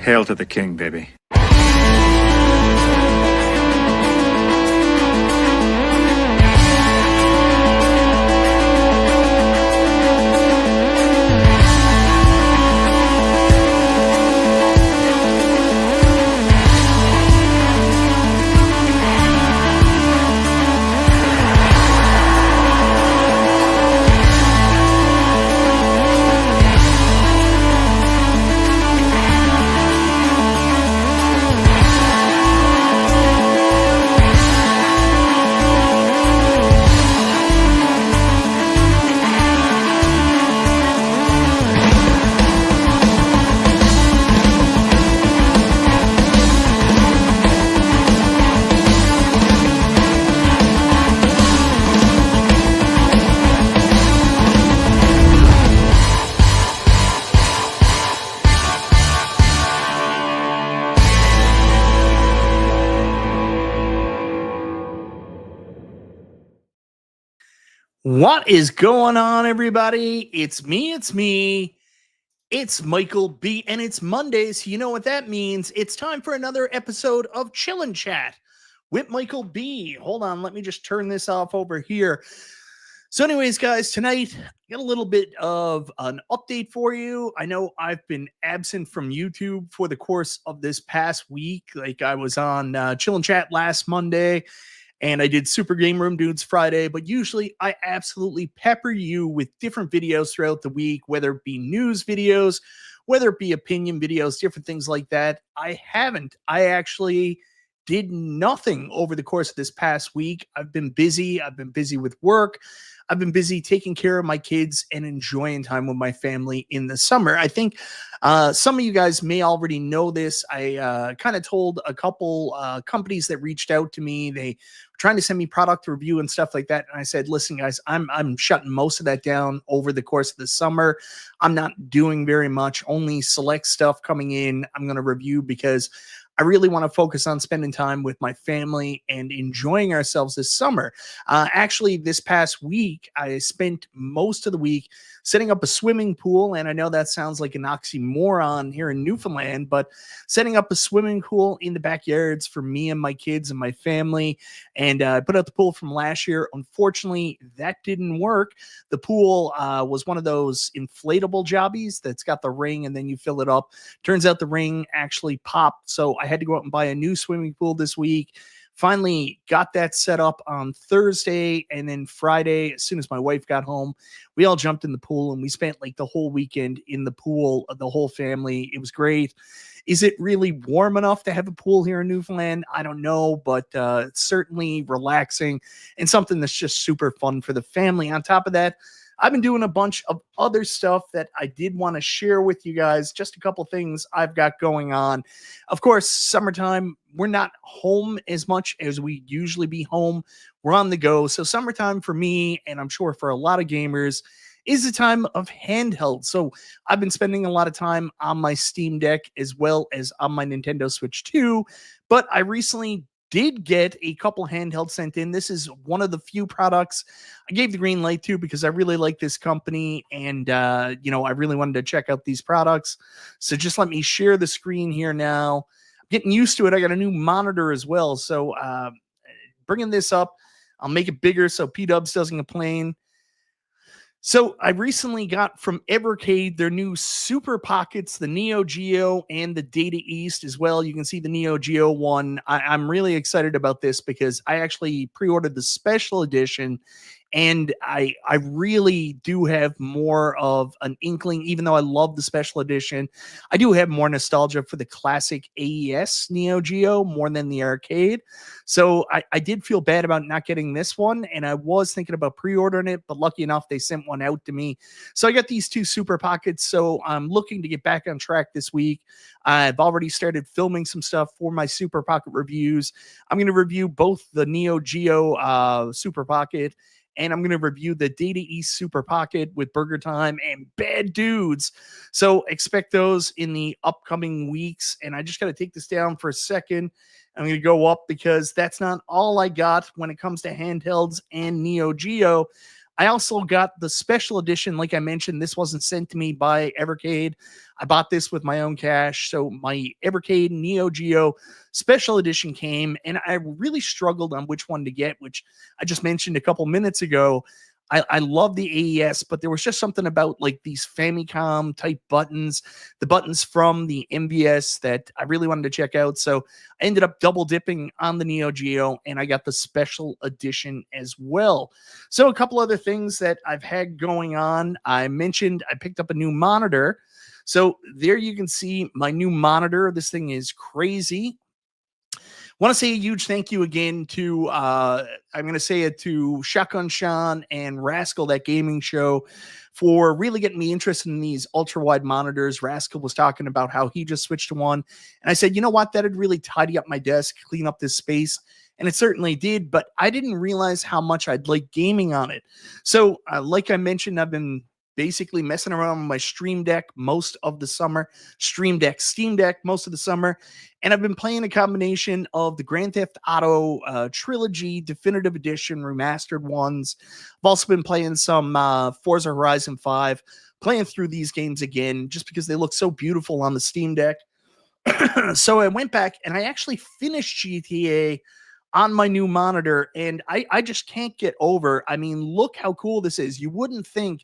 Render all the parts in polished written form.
Hail to the king, baby. What is going on, everybody? It's me. It's Michael B, and it's Monday, so you know what that means. It's time for another episode of Chillin' Chat with Michael B. Hold on, let me just turn this off over here. So anyways, guys, tonight, I got a little bit of an update for you. I know I've been absent from YouTube for the course of this past week. Like, I was on Chillin' Chat last Monday, and I did Super Game Room Dudes Friday, but usually I absolutely pepper you with different videos throughout the week, whether it be news videos, whether it be opinion videos, different things like that. I haven't. I actually did nothing over the course of this past week. I've been busy. I've been busy with work. I've been busy taking care of my kids and enjoying time with my family in the summer. I think some of you guys may already know this. I kind of told a couple companies that reached out to me. They were trying to send me product review and stuff like that. And I said, listen, guys, I'm shutting most of that down over the course of the summer. I'm not doing very much, only select stuff coming in. I'm going to review because I really want to focus on spending time with my family and enjoying ourselves this summer. Actually, this past week, I spent most of the week setting up a swimming pool. And I know that sounds like an oxymoron here in Newfoundland, but setting up a swimming pool in the backyards for me and my kids and my family. And I put out the pool from last year. Unfortunately, that didn't work. The pool was one of those inflatable jobbies that's got the ring and then you fill it up. Turns out the ring actually popped. So I had to go out and buy a new swimming pool this week. Finally got that set up on Thursday, and then Friday, as soon as my wife got home, we all jumped in the pool and we spent like the whole weekend in the pool, the whole family. It was great. Is it really warm enough to have a pool here in Newfoundland? I don't know, but it's certainly relaxing and something that's just super fun for the family. On top of that, I've been doing a bunch of other stuff that I did want to share with you guys. Just a couple things I've got going on. Of course, summertime, we're not home as much as we usually be home. We're on the go. So summertime for me, and I'm sure for a lot of gamers, is a time of handheld. So I've been spending a lot of time on my Steam Deck as well as on my Nintendo Switch 2. But I recently did get a couple handhelds sent in. This is one of the few products I gave the green light to because I really like this company and, I really wanted to check out these products. So just let me share the screen here now. I'm getting used to it. I got a new monitor as well. So bringing this up, I'll make it bigger so P-Dubs doesn't complain. So I recently got from Evercade their new Super Pockets, the Neo Geo and the Data East as well. You can see the Neo Geo one. I'm really excited about this because I actually pre-ordered the special edition, and I really do have more of an inkling, even though I love the special edition. I do have more nostalgia for the classic AES Neo Geo more than the arcade. So I did feel bad about not getting this one, and I was thinking about pre-ordering it, but lucky enough, they sent one out to me. So I got these two Super Pockets, so I'm looking to get back on track this week. I've already started filming some stuff for my Super Pocket reviews. I'm going to review both the Neo Geo Super Pocket, and I'm going to review the Data East Super Pocket with Burger Time and Bad Dudes. So expect those in the upcoming weeks. And I just got to take this down for a second. I'm going to go up because that's not all I got when it comes to handhelds and Neo Geo. I also got the special edition. Like I mentioned, this wasn't sent to me by Evercade. I bought this with my own cash. So my Evercade Neo Geo special edition came, and I really struggled on which one to get, which I just mentioned a couple minutes ago. I love the AES, but there was just something about like these Famicom type buttons, the buttons from the MVS that I really wanted to check out. So I ended up double dipping on the Neo Geo, and I got the special edition as well. So a couple other things that I've had going on. I mentioned I picked up a new monitor. So there you can see my new monitor. This thing is crazy. Want to say a huge thank you again to I'm going to say it to Shotgun Sean and Rascal, that gaming show, for really getting me interested in these ultra wide monitors. Rascal was talking about how he just switched to one, and I said, you know what, that'd really tidy up my desk, clean up this space, and it certainly did. But I didn't realize how much I'd like gaming on it. So like I mentioned, I've been basically messing around with my Stream Deck most of the summer, Steam Deck most of the summer. And I've been playing a combination of the Grand Theft Auto Trilogy, Definitive Edition, remastered ones. I've also been playing some Forza Horizon 5, playing through these games again, just because they look so beautiful on the Steam Deck. So I went back and I actually finished GTA on my new monitor, and I just can't get over. I mean, look how cool this is. You wouldn't think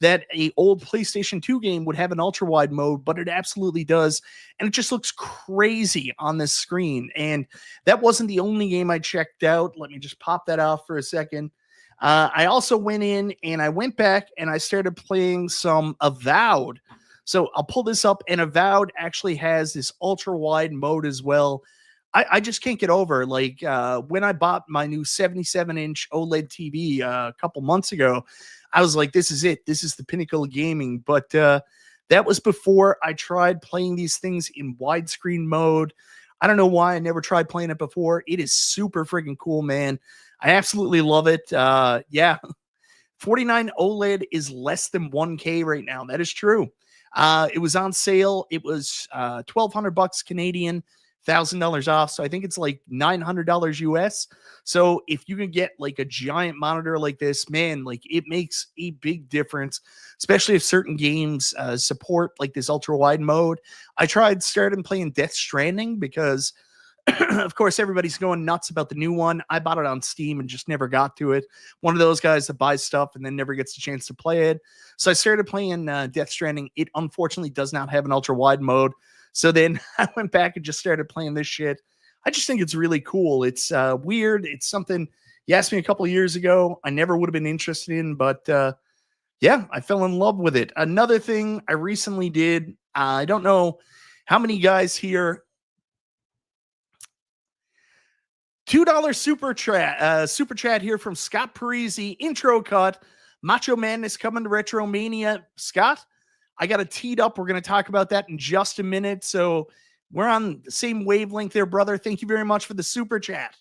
that a old PlayStation 2 game would have an ultra wide mode, but it absolutely does. And it just looks crazy on this screen. And that wasn't the only game I checked out. Let me just pop that off for a second. I also went in and I went back and I started playing some Avowed. So I'll pull this up, and Avowed actually has this ultra wide mode as well. I just can't get over, like, when I bought my new 77-inch OLED TV a couple months ago, I was like, this is it. This is the pinnacle of gaming. But that was before I tried playing these things in widescreen mode. I don't know why I never tried playing it before. It is super freaking cool, man. I absolutely love it. Yeah, 49 OLED is less than 1K right now. That is true. It was on sale. It was $1,200 Canadian. $1,000 off. So I think it's like $900 US. So if you can get like a giant monitor like this, man, like it makes a big difference, especially if certain games support like this ultra wide mode. I started playing Death Stranding because of course everybody's going nuts about the new one. I bought it on Steam and just never got to it. One of those guys that buys stuff and then never gets a chance to play it. So I started playing Death Stranding. It unfortunately does not have an ultra wide mode. So then I went back and just started playing this shit. I just think it's really cool. It's weird. It's something you asked me a couple of years ago, I never would have been interested in, but yeah, I fell in love with it. Another thing I recently did, I don't know how many guys here, $2 super chat here from Scott Parisi, intro cut, Macho Madness coming to Retromania. Scott, I got it teed up. We're going to talk about that in just a minute. So we're on the same wavelength there, brother. Thank you very much for the super chat.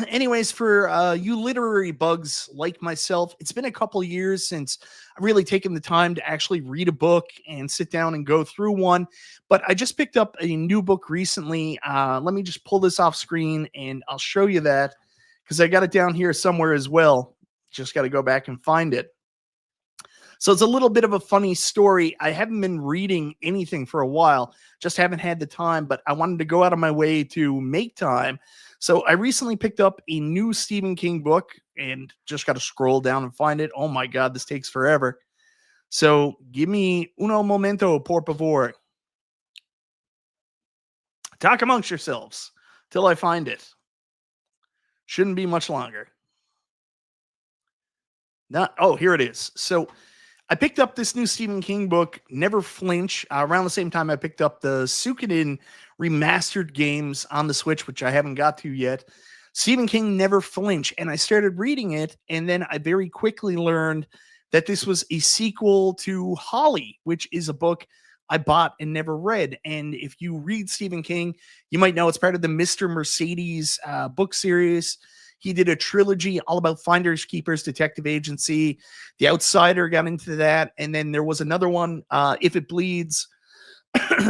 Anyways, for you literary bugs like myself, it's been a couple years since I've really taken the time to actually read a book and sit down and go through one. But I just picked up a new book recently. Let me just pull this off screen and I'll show you that because I got it down here somewhere as well. Just got to go back and find it. So it's a little bit of a funny story. I haven't been reading anything for a while, just haven't had the time, but I wanted to go out of my way to make time. So I recently picked up a new Stephen King book and just got to scroll down and find it. Oh my God, this takes forever. So give me uno momento, por favor. Talk amongst yourselves till I find it. Shouldn't be much longer. Oh, here it is. So I picked up this new Stephen King book, Never Flinch, around the same time I picked up the Suikoden remastered games on the Switch, which I haven't got to yet. Stephen King, Never Flinch. And I started reading it, and then I very quickly learned that this was a sequel to Holly, which is a book I bought and never read. And if you read Stephen King, you might know it's part of the Mr. Mercedes book series. He did a trilogy all about finders, keepers, detective agency. The Outsider got into that. And then there was another one, If It Bleeds.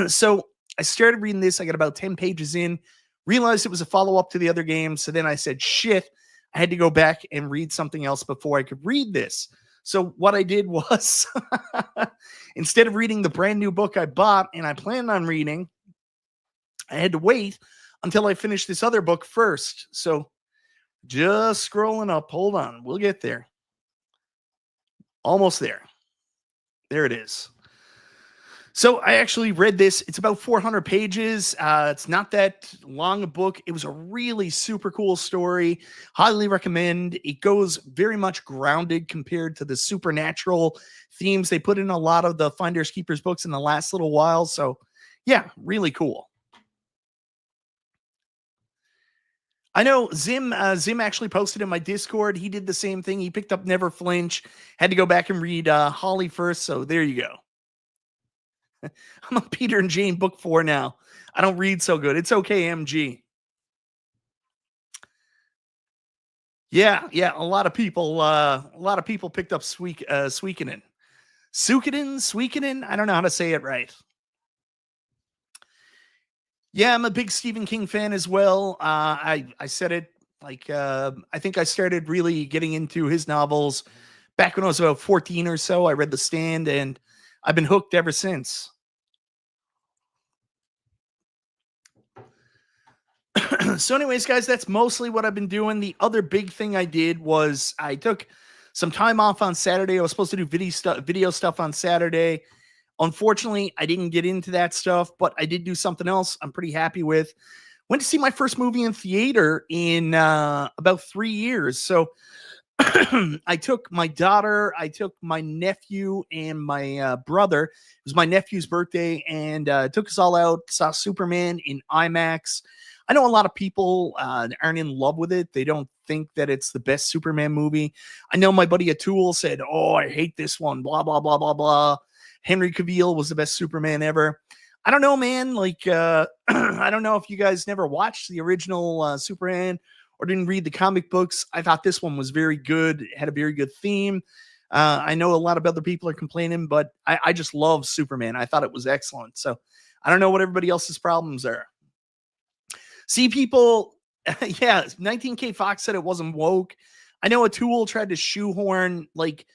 So I started reading this. I got about 10 pages in, realized it was a follow-up to the other game. So then I said, shit, I had to go back and read something else before I could read this. So what I did was, instead of reading the brand new book I bought and I planned on reading, I had to wait until I finished this other book first. So just scrolling up. Hold on. We'll get there. Almost there. There it is. So I actually read this. It's about 400 pages. It's not that long a book. It was a really super cool story. Highly recommend. It goes very much grounded compared to the supernatural themes they put in a lot of the Finders Keepers books in the last little while. So yeah, really cool. I know Zim actually posted in my Discord. He did the same thing. He picked up Never Flinch. Had to go back and read Holly first. So there you go. I'm on Peter and Jane book 4 now. I don't read so good. It's okay, MG. Yeah. A lot of people picked up Suikoden. Suikoden. I don't know how to say it right. Yeah, I'm a big Stephen King fan as well. I said it like I think I started really getting into his novels back when I was about 14 or so. I read The Stand, and I've been hooked ever since. So anyways, guys, that's mostly what I've been doing. The other big thing I did was I took some time off on Saturday. I was supposed to do video stuff on Saturday. Unfortunately, I didn't get into that stuff, but I did do something else I'm pretty happy with. Went to see my first movie in theater in about 3 years. So I took my daughter, I took my nephew, and my brother. It was my nephew's birthday, and took us all out, saw Superman in IMAX. I know a lot of people aren't in love with it. They don't think that it's the best Superman movie. I know my buddy Atul said, "Oh, I hate this one, blah, blah, blah, blah, blah. Henry Cavill was the best Superman ever." I don't know, man. Like, I don't know if you guys never watched the original Superman or didn't read the comic books. I thought this one was very good. It had a very good theme. I know a lot of other people are complaining, but I just love Superman. I thought it was excellent. So I don't know what everybody else's problems are. See, people, yeah, 19K Fox said it wasn't woke. I know Atul tried to shoehorn, like,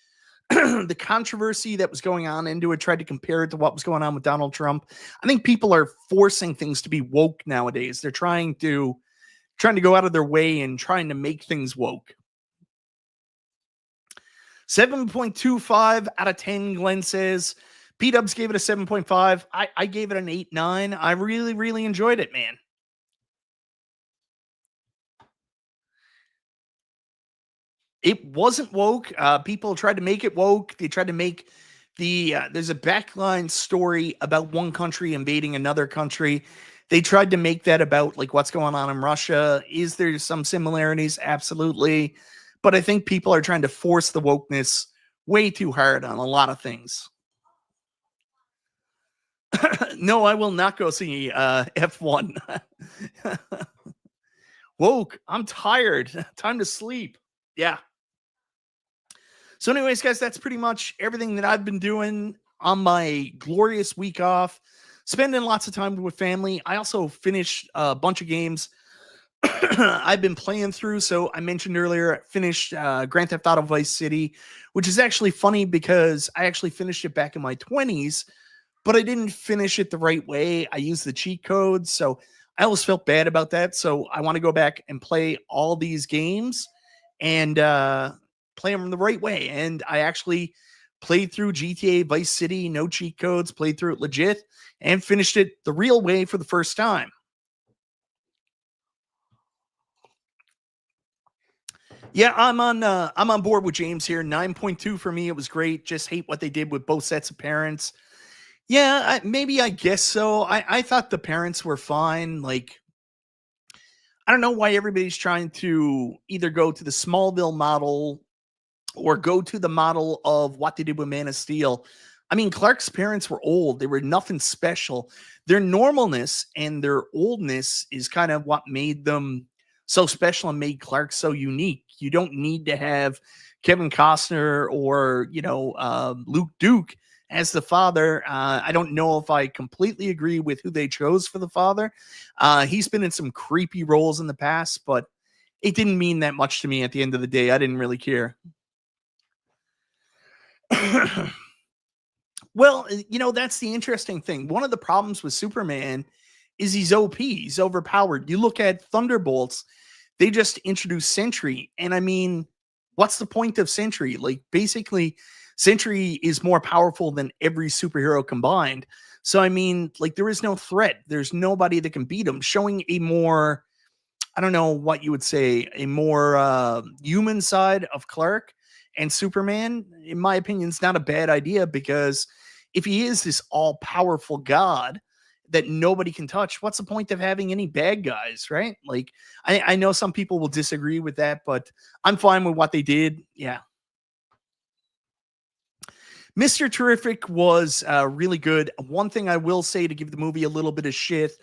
the controversy that was going on into it, tried to compare it to what was going on with Donald Trump. I think people are forcing things to be woke nowadays. They're trying to go out of their way and trying to make things woke. 7.25 out of 10, Glenn says. P-Dubs gave it a 7.5. I gave it an 8.9. I really, really enjoyed it, man. It wasn't woke. People tried to make it woke. They tried to make there's a backline story about one country invading another country. They tried to make that about like what's going on in Russia. Is there some similarities? Absolutely. But I think people are trying to force the wokeness way too hard on a lot of things. No, I will not go see F1. Woke. I'm tired. Time to sleep. Yeah. So anyways, guys, that's pretty much everything that I've been doing on my glorious week off. Spending lots of time with family. I also finished a bunch of games I've been playing through. So I mentioned earlier, I finished Grand Theft Auto Vice City, which is actually funny because I actually finished it back in my 20s, but I didn't finish it the right way. I used the cheat codes, so I always felt bad about that. So I want to go back and play all these games and play them the right way. And I actually played through GTA Vice City, no cheat codes, played through it legit, and finished it the real way for the first time. Yeah, I'm on board with James here. 9.2 for me. It was great. Just hate what they did with both sets of parents. Yeah, I guess so. I thought the parents were fine. Like, I don't know why everybody's trying to either go to the Smallville model or go to the model of what they did with Man of Steel. I mean, Clark's parents were old. They were nothing special. Their normalness and their oldness is kind of what made them so special and made Clark so unique. You don't need to have Kevin Costner or, Luke Duke as the father. I don't know if I completely agree with who they chose for the father. He's been in some creepy roles in the past, but it didn't mean that much to me at the end of the day. I didn't really care. Well, that's the interesting thing. One of the problems with Superman is he's OP, he's overpowered. You look at Thunderbolts, they just introduced Sentry, and I mean, what's the point of Sentry? Like, basically, Sentry is more powerful than every superhero combined. So, I mean, like, there is no threat. There's nobody that can beat him. Showing a more, I don't know what you would say, a more human side of Clark and Superman, in my opinion, is not a bad idea, because if he is this all powerful god that nobody can touch, what's the point of having any bad guys, right? Like, I know some people will disagree with that, but I'm fine with what they did. Yeah. Mr. Terrific was really good. One thing I will say to give the movie a little bit of shit,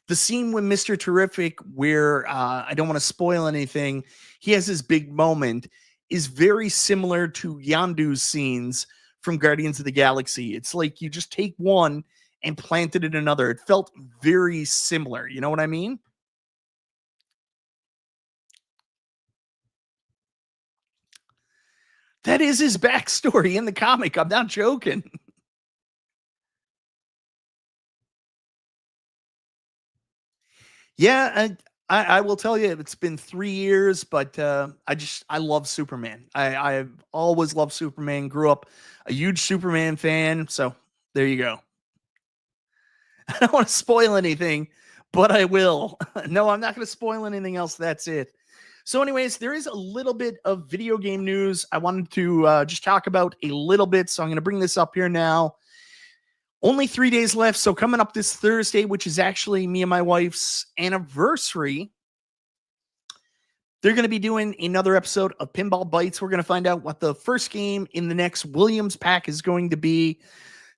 the scene with Mr. Terrific where I don't want to spoil anything, he has this big moment, is very similar to Yondu's scenes from Guardians of the Galaxy. It's like you just take one and planted in another. It felt very similar. You know what I mean? That is his backstory in the comic. I'm not joking. Yeah, I will tell you, it's been 3 years, but I love Superman. I've always loved Superman. Grew up a huge Superman fan, so there you go. I don't want to spoil anything, but I will. No, I'm not going to spoil anything else. That's it. So, anyways, there is a little bit of video game news I wanted to just talk about a little bit. So, I'm going to bring this up here now. Only 3 days left. So, coming up this Thursday, which is actually me and my wife's anniversary, they're going to be doing another episode of Pinball Bites. We're going to find out what the first game in the next Williams pack is going to be.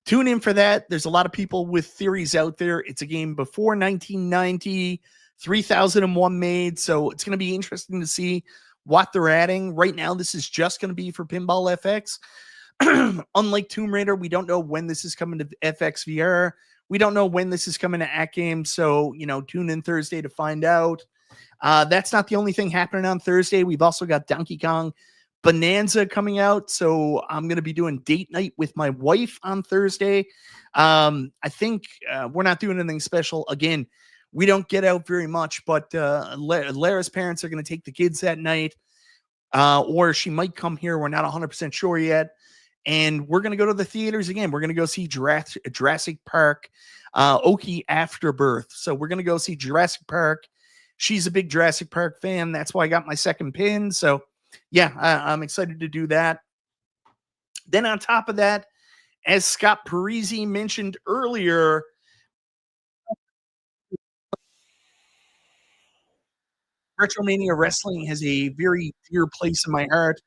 Tune in for that. There's a lot of people with theories out there. It's a game before 1990, 3001 made. So it's going to be interesting to see what they're adding. Right now, this is just going to be for Pinball FX. Unlike Tomb Raider, we don't know when this is coming to FX VR. We don't know when this is coming to At Game. So, tune in Thursday to find out. That's not the only thing happening on Thursday. We've also got Donkey Kong Bonanza coming out. So I'm going to be doing date night with my wife on Thursday. I think we're not doing anything special. Again, we don't get out very much, but Lara's parents are going to take the kids that night, or she might come here. We're not 100% sure yet. And we're going to go to the theaters again. We're going to go see Jurassic Park, Oki Afterbirth. So we're going to go see Jurassic Park. She's a big Jurassic Park fan. That's why I got my second pin. So yeah, I'm excited to do that. Then on top of that, as Scott Parisi mentioned earlier, Retromania Wrestling has a very dear place in my heart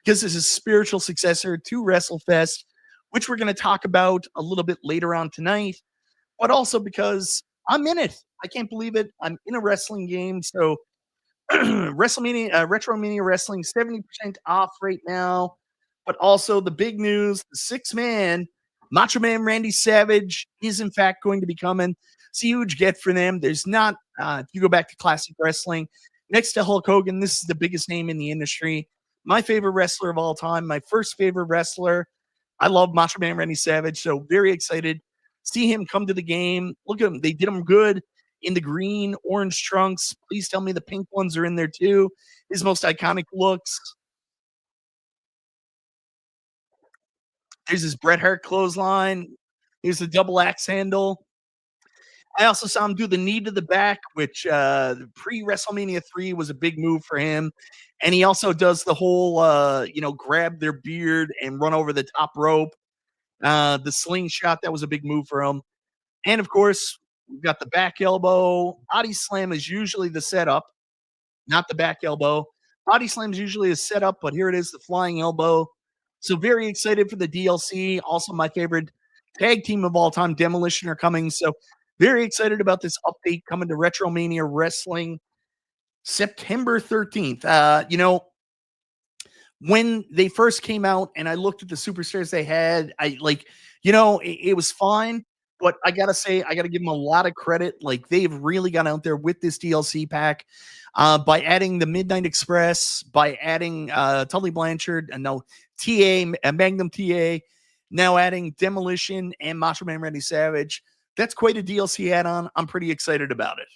because it's a spiritual successor to WrestleFest, which we're going to talk about a little bit later on tonight, but also because I'm in it. I can't believe it. I'm in a wrestling game. So WrestleMania, Retromania Wrestling, 70% off right now. But also the big news, the six-man, Macho Man Randy Savage is in fact going to be coming. It's a huge get for them. There's not, if you go back to classic wrestling, next to Hulk Hogan, this is the biggest name in the industry. My favorite wrestler of all time, my first favorite wrestler. I love Macho Man Randy Savage, so very excited. See him come to the game. Look at him. They did him good in the green, orange trunks. Please tell me the pink ones are in there too. His most iconic looks. There's his Bret Hart clothesline. Here's the double axe handle. I also saw him do the knee to the back, which pre WrestleMania 3 was a big move for him. And he also does the whole, grab their beard and run over the top rope. The slingshot, that was a big move for him. And of course, we've got the back elbow. Body slam is usually the setup, not the back elbow. Body slam is usually a setup, but here it is, the flying elbow. So very excited for the DLC. Also, my favorite tag team of all time, Demolition, are coming. So very excited about this update coming to Retromania Wrestling September 13th. When they first came out and I looked at the superstars they had, it was fine. But I gotta say, I gotta give them a lot of credit. Like, they've really gone out there with this DLC pack, by adding the Midnight Express, by adding Tully Blanchard, and no TA, Magnum TA, now adding Demolition and Macho Man Randy Savage. That's quite a DLC add-on. I'm pretty excited about it.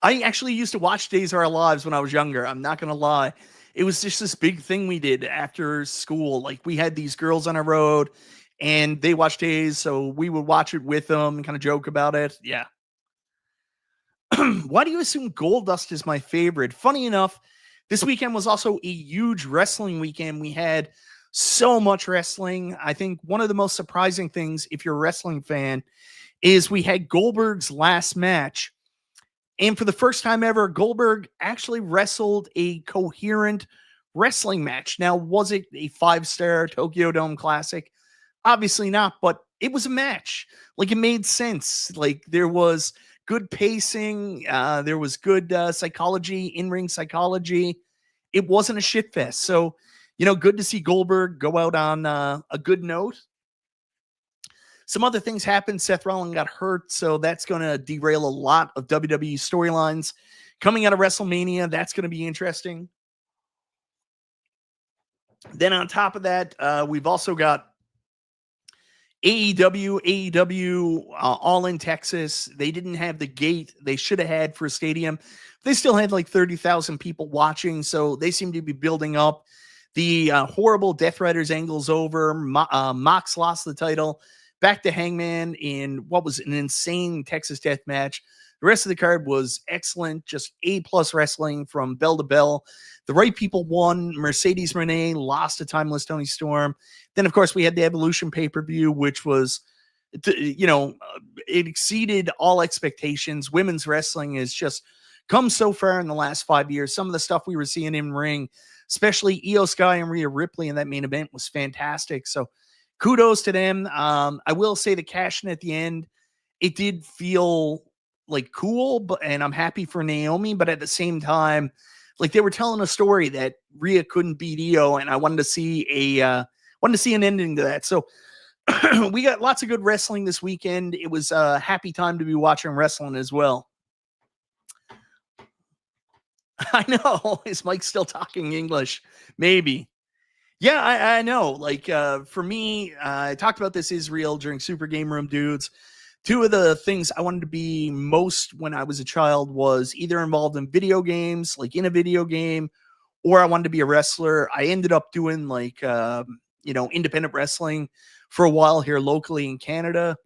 I actually used to watch Days of Our Lives when I was younger. I'm not gonna lie. It was just this big thing we did after school. Like, we had these girls on our road and they watched Days, so we would watch it with them and kind of joke about it. Yeah. Why do you assume Goldust is my favorite? Funny enough, this weekend was also a huge wrestling weekend. We had so much wrestling. I think one of the most surprising things, if you're a wrestling fan, is we had Goldberg's last match. And for the first time ever, Goldberg actually wrestled a coherent wrestling match. Now, was it a 5-star Tokyo Dome Classic? Obviously not, but it was a match. Like, it made sense. Like, there was good pacing. There was good psychology, in-ring psychology. It wasn't a shit fest. So, good to see Goldberg go out on a good note. Some other things happened. Seth Rollins got hurt, so that's going to derail a lot of WWE storylines coming out of WrestleMania. That's going to be interesting. Then on top of that, we've also got AEW all in Texas. They didn't have the gate they should have had for a stadium. They still had like 30,000 people watching, so they seem to be building up. The horrible Death Riders angle's over. Mox lost the title. Back to Hangman in what was an insane Texas death match. The rest of the card was excellent, just A+ wrestling from bell to bell. The right people won. Mercedes Renee lost to Timeless Tony Storm. Then, of course, we had the Evolution pay-per-view, which was, it exceeded all expectations. Women's wrestling has just come so far in the last 5 years. Some of the stuff we were seeing in ring, especially Io Sky and Rhea Ripley in that main event, was fantastic. So, kudos to them. I will say the cash in at the end, it did feel like cool, and I'm happy for Naomi, but at the same time, like, they were telling a story that Rhea couldn't beat Io, and I wanted to see an ending to that. So we got lots of good wrestling this weekend. It was a happy time to be watching wrestling as well. I know. Is Mike still talking English? Maybe. Yeah, I know. Like, for me, I talked about this Israel during Super Game Room Dudes. Two of the things I wanted to be most when I was a child was either involved in video games, like in a video game, or I wanted to be a wrestler. I ended up doing like, independent wrestling for a while here locally in Canada.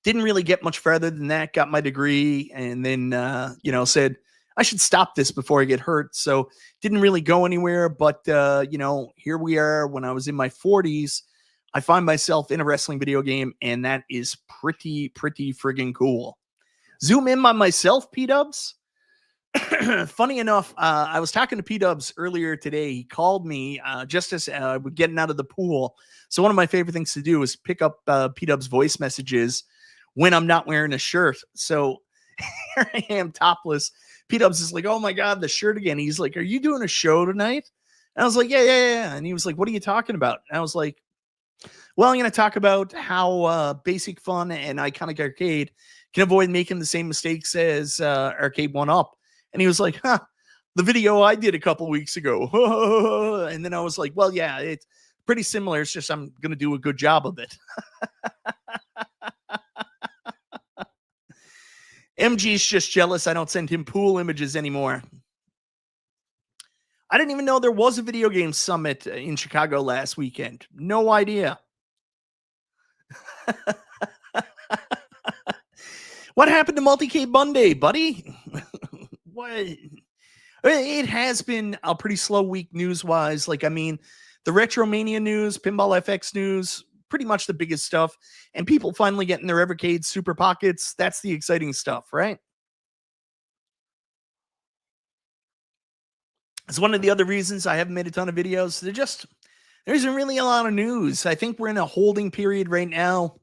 Didn't really get much further than that. Got my degree and then, said, I should stop this before I get hurt. So didn't really go anywhere, but, here we are. When I was in my 40s, I find myself in a wrestling video game, and that is pretty friggin' cool. Zoom in on myself, P-Dubs. Funny enough, I was talking to P-Dubs earlier today. He called me just as we're getting out of the pool. So one of my favorite things to do is pick up P-Dubs voice messages when I'm not wearing a shirt. So here I am topless. P-Dubs is like, oh my God, the shirt again. He's like, are you doing a show tonight? And I was like, yeah. And he was like, what are you talking about? And I was like, well, I'm going to talk about how Basic Fun and Iconic Arcade can avoid making the same mistakes as Arcade1Up. And he was like, the video I did a couple weeks ago. And then I was like, well, yeah, it's pretty similar. It's just I'm going to do a good job of it. MG's just jealous I don't send him pool images anymore. I didn't even know there was a video game summit in Chicago last weekend. No idea. What happened to Multicade Monday, buddy? What? It has been a pretty slow week news-wise. Like, I mean, the Retromania news, Pinball FX news, pretty much the biggest stuff. And people finally getting their Evercade Super Pockets. That's the exciting stuff, right? It's one of the other reasons I haven't made a ton of videos. There isn't really a lot of news. I think we're in a holding period right now.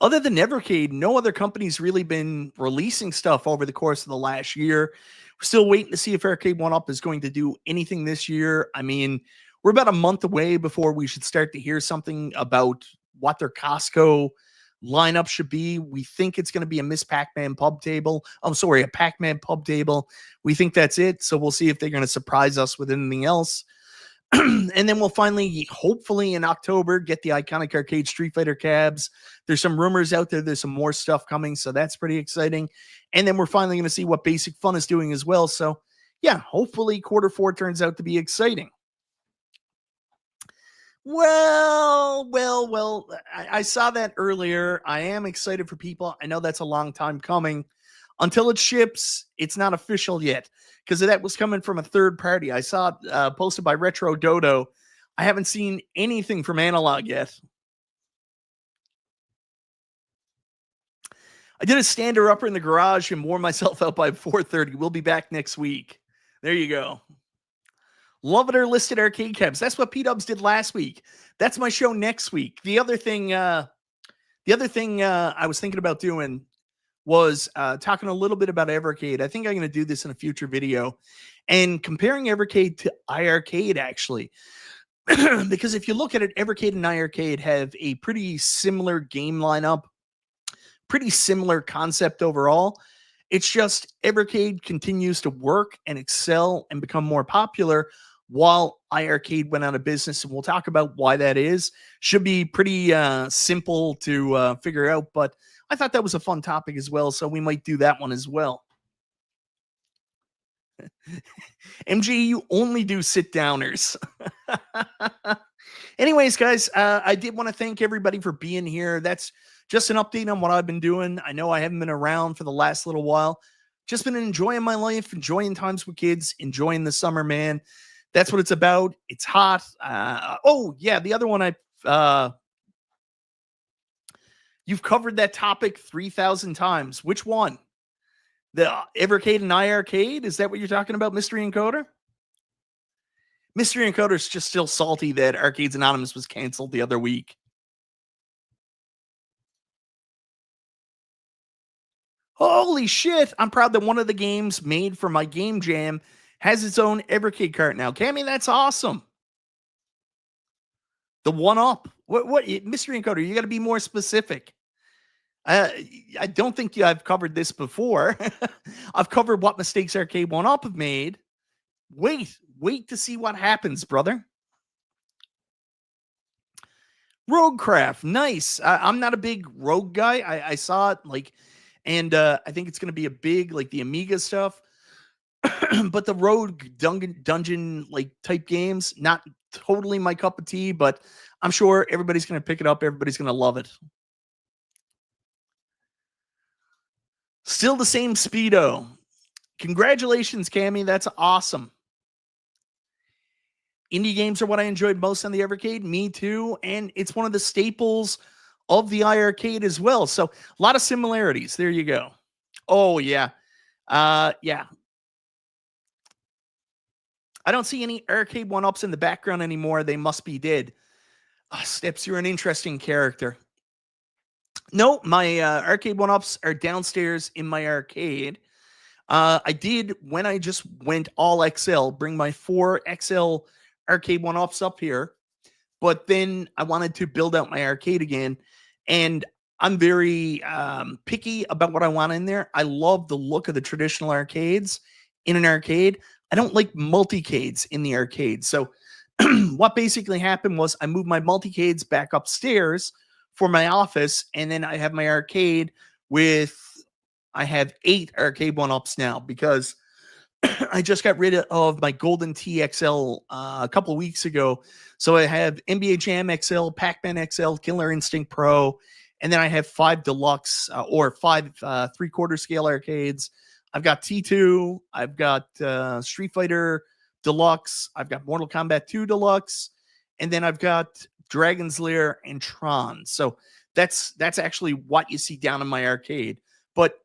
Other than Evercade, no other company's really been releasing stuff over the course of the last year. We're still waiting to see if Arcade1Up is going to do anything this year. I mean, we're about a month away before we should start to hear something about what their Costco lineup should be. We think it's going to be a Miss Pac-Man pub table. I'm sorry, a Pac-Man pub table. We think that's it. So we'll see if they're going to surprise us with anything else. And then we'll finally, hopefully in October, get the iconic arcade Street Fighter cabs. There's some rumors out there. There's some more stuff coming. So that's pretty exciting. And then we're finally going to see what Basic Fun is doing as well. So yeah, hopefully Q4 turns out to be exciting. Well, I saw that earlier. I am excited for people. I know that's a long time coming. Until it ships, it's not official yet because that was coming from a third party. I saw it posted by Retro Dodo. I haven't seen anything from Analog yet. I did a stander upper in the garage and wore myself out by 4:30. We'll be back next week. There you go. Love it or listed arcade cabs. That's what P-Dubs did last week. That's my show next week. The other thing I was thinking about doing was talking a little bit about Evercade. I think I'm going to do this in a future video and comparing Evercade to iArcade, actually. Because if you look at it, Evercade and iArcade have a pretty similar game lineup, pretty similar concept overall. It's just Evercade continues to work and excel and become more popular while iArcade went out of business. And we'll talk about why that is. Should be pretty simple to figure out, but I thought that was a fun topic as well, so we might do that one as well. MG, you only do sit-downers. Anyways, guys, I did want to thank everybody for being here. That's just an update on what I've been doing. I know I haven't been around for the last little while. Just been enjoying my life, enjoying times with kids, enjoying the summer, man. That's what it's about. It's hot. Oh, yeah, the other one you've covered that topic 3,000 times. Which one? The Evercade and iArcade? Is that what you're talking about, Mystery Encoder? Mystery Encoder's just still salty that Arcades Anonymous was canceled the other week. Holy shit! I'm proud that one of the games made for my Game Jam has its own Evercade cart now. Cammy, that's awesome. The 1-Up. What Mystery Encoder, you got to be more specific. I don't think I've covered this before. I've covered what mistakes Arcade1Up have made. Wait to see what happens, brother. Roguecraft, nice. I'm not a big Rogue guy. I saw it and I think it's going to be a big, like the Amiga stuff. But the Rogue dungeon type games, not totally my cup of tea, but I'm sure everybody's going to pick it up. Everybody's going to love it. Still the same Speedo. Congratulations, Cammy. That's awesome. Indie games are what I enjoyed most on the Evercade. Me too. And it's one of the staples of the iArcade as well. So a lot of similarities. There you go. Oh, yeah. Yeah. I don't see any Arcade1Ups in the background anymore. They must be dead. Steps, you're an interesting character. No, my Arcade1Ups are downstairs in my arcade. I did, when I just went all XL, bring my 4 XL Arcade1Ups up here. But then I wanted to build out my arcade again. And I'm very picky about what I want in there. I love the look of the traditional arcades in an arcade. I don't like multicades in the arcade. So what basically happened was I moved my multicades back upstairs for my office, and then I have my arcade I have 8 Arcade1Ups now because I just got rid of my Golden TXL a couple of weeks ago. So I have NBA Jam XL, Pac-Man XL, Killer Instinct Pro, and then I have 5 deluxe or 5 3/4 scale arcades. I've got T2, I've got Street Fighter Deluxe, I've got Mortal Kombat 2 Deluxe, and then I've got Dragon's Lair and Tron. So that's actually what you see down in my arcade. But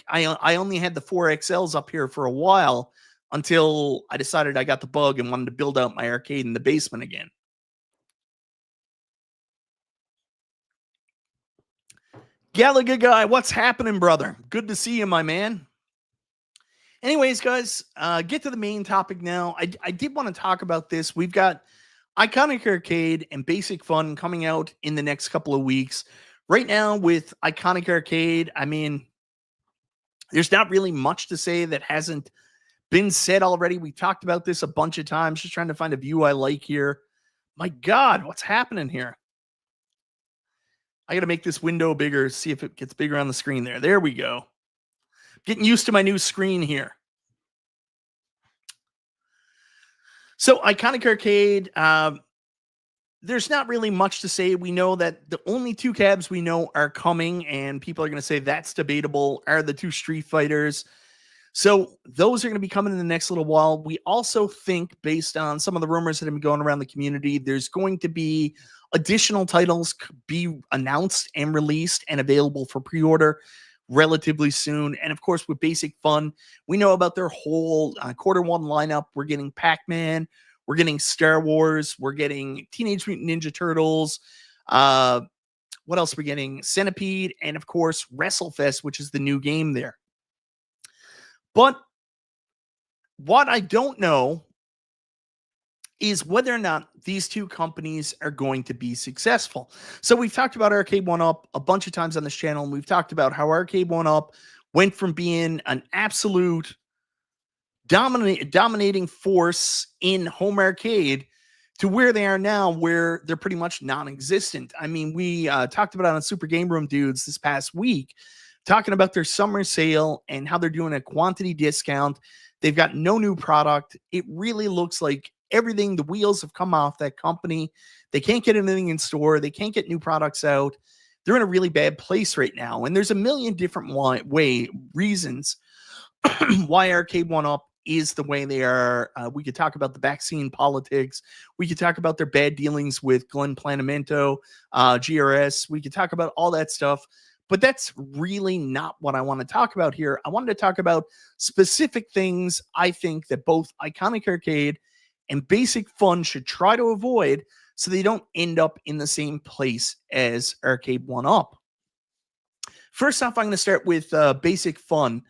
I only had the 4 XLs up here for a while until I decided I got the bug and wanted to build out my arcade in the basement again. Gallagher guy, what's happening, brother? Good to see you, my man. Anyways, guys, get to the main topic now. I did want to talk about this. We've got Iconic Arcade and Basic Fun coming out in the next couple of weeks. Right now, with Iconic Arcade, I mean, there's not really much to say that hasn't been said already. We talked about this a bunch of times, just trying to find a view I like here. My God, what's happening here? I got to make this window bigger, see if it gets bigger on the screen there. There we go. Getting used to my new screen here. So Iconic Arcade, there's not really much to say. We know that the only two cabs we know are coming, and people are going to say that's debatable, are the two Street Fighters. So those are going to be coming in the next little while. We also think, based on some of the rumors that have been going around the community, there's going to be additional titles be announced and released and available for pre-order relatively soon. And of course, with Basic Fun, we know about their whole quarter one lineup. We're getting Pac-Man, we're getting Star Wars, we're getting Teenage Mutant Ninja Turtles. What else are we getting? Centipede, and of course, WrestleFest, which is the new game there. But what I don't know is whether or not these two companies are going to be successful. So we've talked about Arcade1Up a bunch of times on this channel, and we've talked about how Arcade1Up went from being an absolute dominating force in home arcade to where they are now, where they're pretty much non-existent. I mean, we talked about it on Super Game Room Dudes this past week, talking about their summer sale and how they're doing a quantity discount. They've got no new product. It really looks like everything, the wheels have come off that company. They can't get anything in store. They can't get new products out. They're in a really bad place right now. And there's a million different reasons why Arcade1Up is the way they are. We could talk about the vaccine politics. We could talk about their bad dealings with Glenn Planamento, GRS. We could talk about all that stuff. But that's really not what I want to talk about here. I wanted to talk about specific things I think that both Iconic Arcade and Basic Fun should try to avoid so they don't end up in the same place as Arcade1Up. First off, I'm going to start with Basic Fun.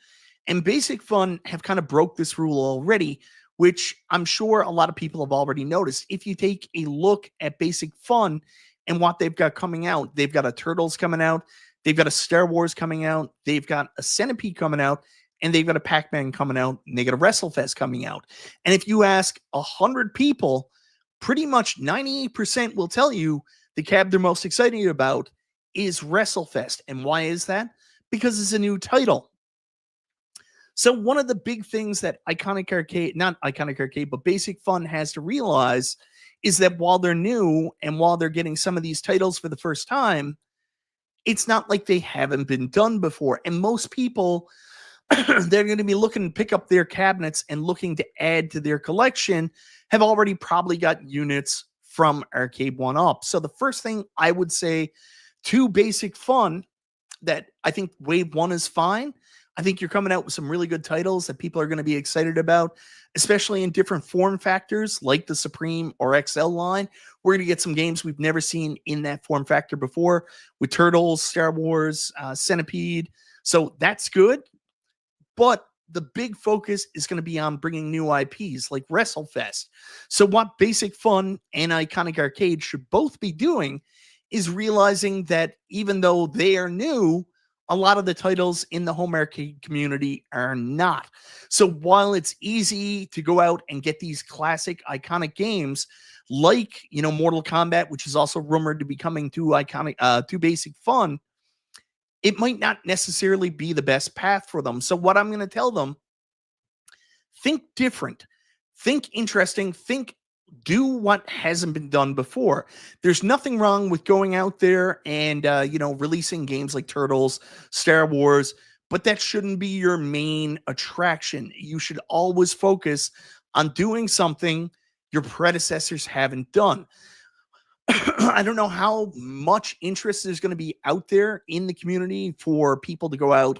And Basic Fun have kind of broke this rule already, which I'm sure a lot of people have already noticed. If you take a look at Basic Fun and what they've got coming out, they've got a Turtles coming out, they've got a Star Wars coming out, they've got a Centipede coming out, and they've got a Pac-Man coming out, and they got a WrestleFest coming out. And if you ask 100 people, pretty much 98% will tell you the cab they're most excited about is WrestleFest. And why is that? Because it's a new title. So one of the big things that Iconic Arcade, not Iconic Arcade, but Basic Fun has to realize is that while they're new and while they're getting some of these titles for the first time, it's not like they haven't been done before. And most people, they're going to be looking to pick up their cabinets and looking to add to their collection, have already probably got units from Arcade1Up. So the first thing I would say to Basic Fun, that I think wave one is fine. I think you're coming out with some really good titles that people are going to be excited about, especially in different form factors like the Supreme or XL line. We're going to get some games we've never seen in that form factor before with Turtles, Star Wars, Centipede. So that's good. But the big focus is going to be on bringing new IPs like WrestleFest. So what Basic Fun and Iconic Arcade should both be doing is realizing that even though they are new, a lot of the titles in the home arcade community are not. So while it's easy to go out and get these classic iconic games like, Mortal Kombat, which is also rumored to be coming to Basic Fun, it might not necessarily be the best path for them. So what I'm going to tell them, think different, think interesting, do what hasn't been done before. There's nothing wrong with going out there and, releasing games like Turtles, Star Wars, but that shouldn't be your main attraction. You should always focus on doing something your predecessors haven't done. I don't know how much interest is going to be out there in the community for people to go out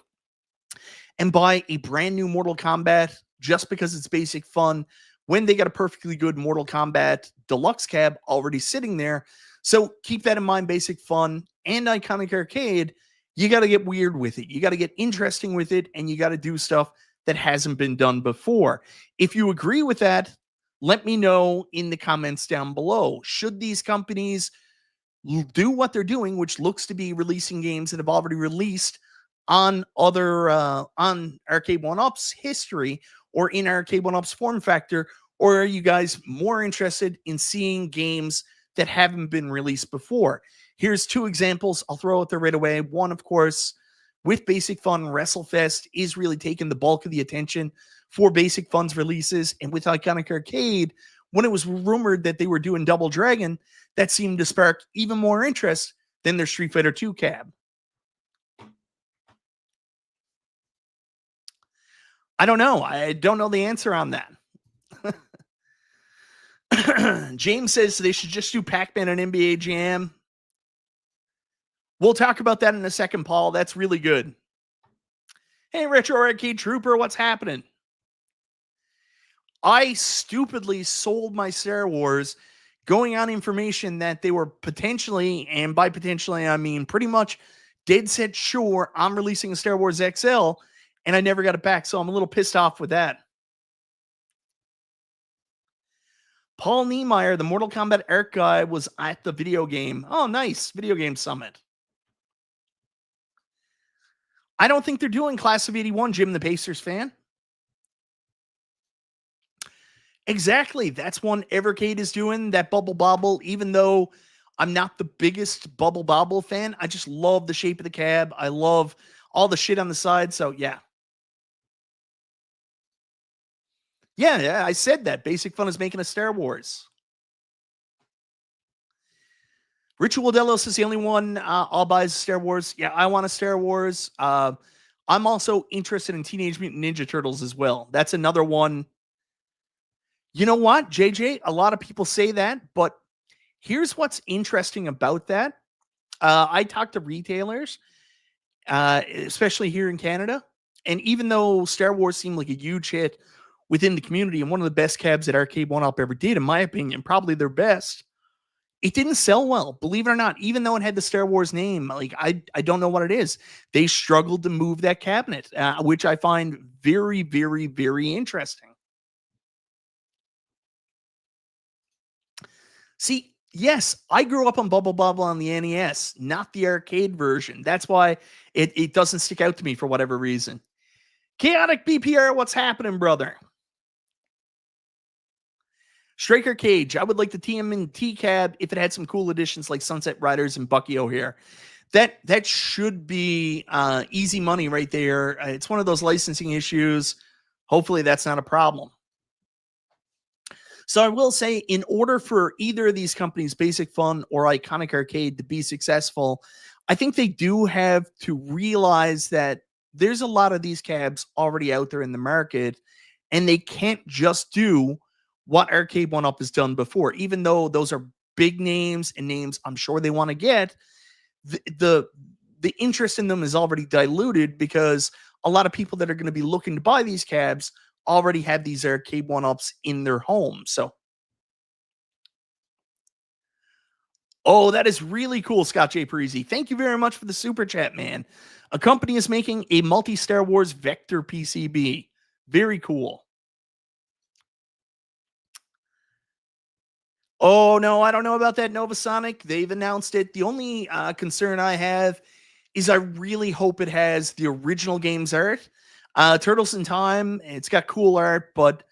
and buy a brand new Mortal Kombat just because it's Basic Fun when they got a perfectly good Mortal Kombat Deluxe cab already sitting there. So keep that in mind, Basic Fun and Iconic Arcade. You got to get weird with it. You got to get interesting with it, and you got to do stuff that hasn't been done before. If you agree with that, let me know in the comments down below. Should these companies do what they're doing, which looks to be releasing games that have already released on other on Arcade1Up's history or in Arcade1Up's form factor, or are you guys more interested in seeing games that haven't been released before? Here's two examples. I'll throw it there right away. One, of course, with Basic Fun, WrestleFest is really taking the bulk of the attention for Basic Fun's releases. And with Iconic Arcade, when it was rumored that they were doing Double Dragon, that seemed to spark even more interest than their Street Fighter 2 cab. I don't know. I don't know the answer on that. James says they should just do Pac-Man and NBA Jam. We'll talk about that in a second, Paul. That's really good. Hey, Retro Arcade Trooper, what's happening? I stupidly sold my Star Wars going on information that they were potentially, and by potentially I mean pretty much dead set sure I'm releasing a Star Wars XL, and I never got it back, so I'm a little pissed off with that. Paul Niemeyer, the Mortal Kombat art guy, was at the video game. Oh, nice. Video game summit. I don't think they're doing Class of 81, Jim the Pacers fan. Exactly. That's one Evercade is doing, that Bubble Bobble. Even though I'm not the biggest Bubble Bobble fan, I just love the shape of the cab. I love all the shit on the side. So, yeah. Yeah, I said that. Basic Fun is making a Star Wars. Ritual Delos is the only one I'll buy as Star Wars. Yeah, I want a Star Wars. I'm also interested in Teenage Mutant Ninja Turtles as well. That's another one. You know what, JJ? A lot of people say that, but here's what's interesting about that. I talked to retailers, especially here in Canada, and even though Star Wars seemed like a huge hit within the community and one of the best cabs that Arcade1Up ever did, in my opinion, probably their best, it didn't sell well, believe it or not. Even though it had the Star Wars name, like I don't know what it is. They struggled to move that cabinet, which I find very, very, very interesting. See, yes, I grew up on Bubble Bobble on the NES, not the arcade version. That's why it doesn't stick out to me for whatever reason. Chaotic BPR, what's happening, brother? Striker Cage, I would like the TMNT cab if it had some cool additions like Sunset Riders and Bucky O'Hare. That should be easy money right there. It's one of those licensing issues. Hopefully that's not a problem. So I will say, in order for either of these companies, Basic Fun or Iconic Arcade, to be successful, I think they do have to realize that there's a lot of these cabs already out there in the market, and they can't just do what Arcade1Up has done before. Even though those are big names and names I'm sure they want to get, the interest in them is already diluted because a lot of people that are going to be looking to buy these cabs already have these Arcade1Ups in their home. So, oh, that is really cool, Scott J. Parisi. Thank you very much for the super chat, man. A company is making a multi-Star Wars Vector PCB. Very cool. Oh, no, I don't know about that, Novasonic. They've announced it. The only concern I have is I really hope it has the original game's art. Turtles in Time, it's got cool art, but,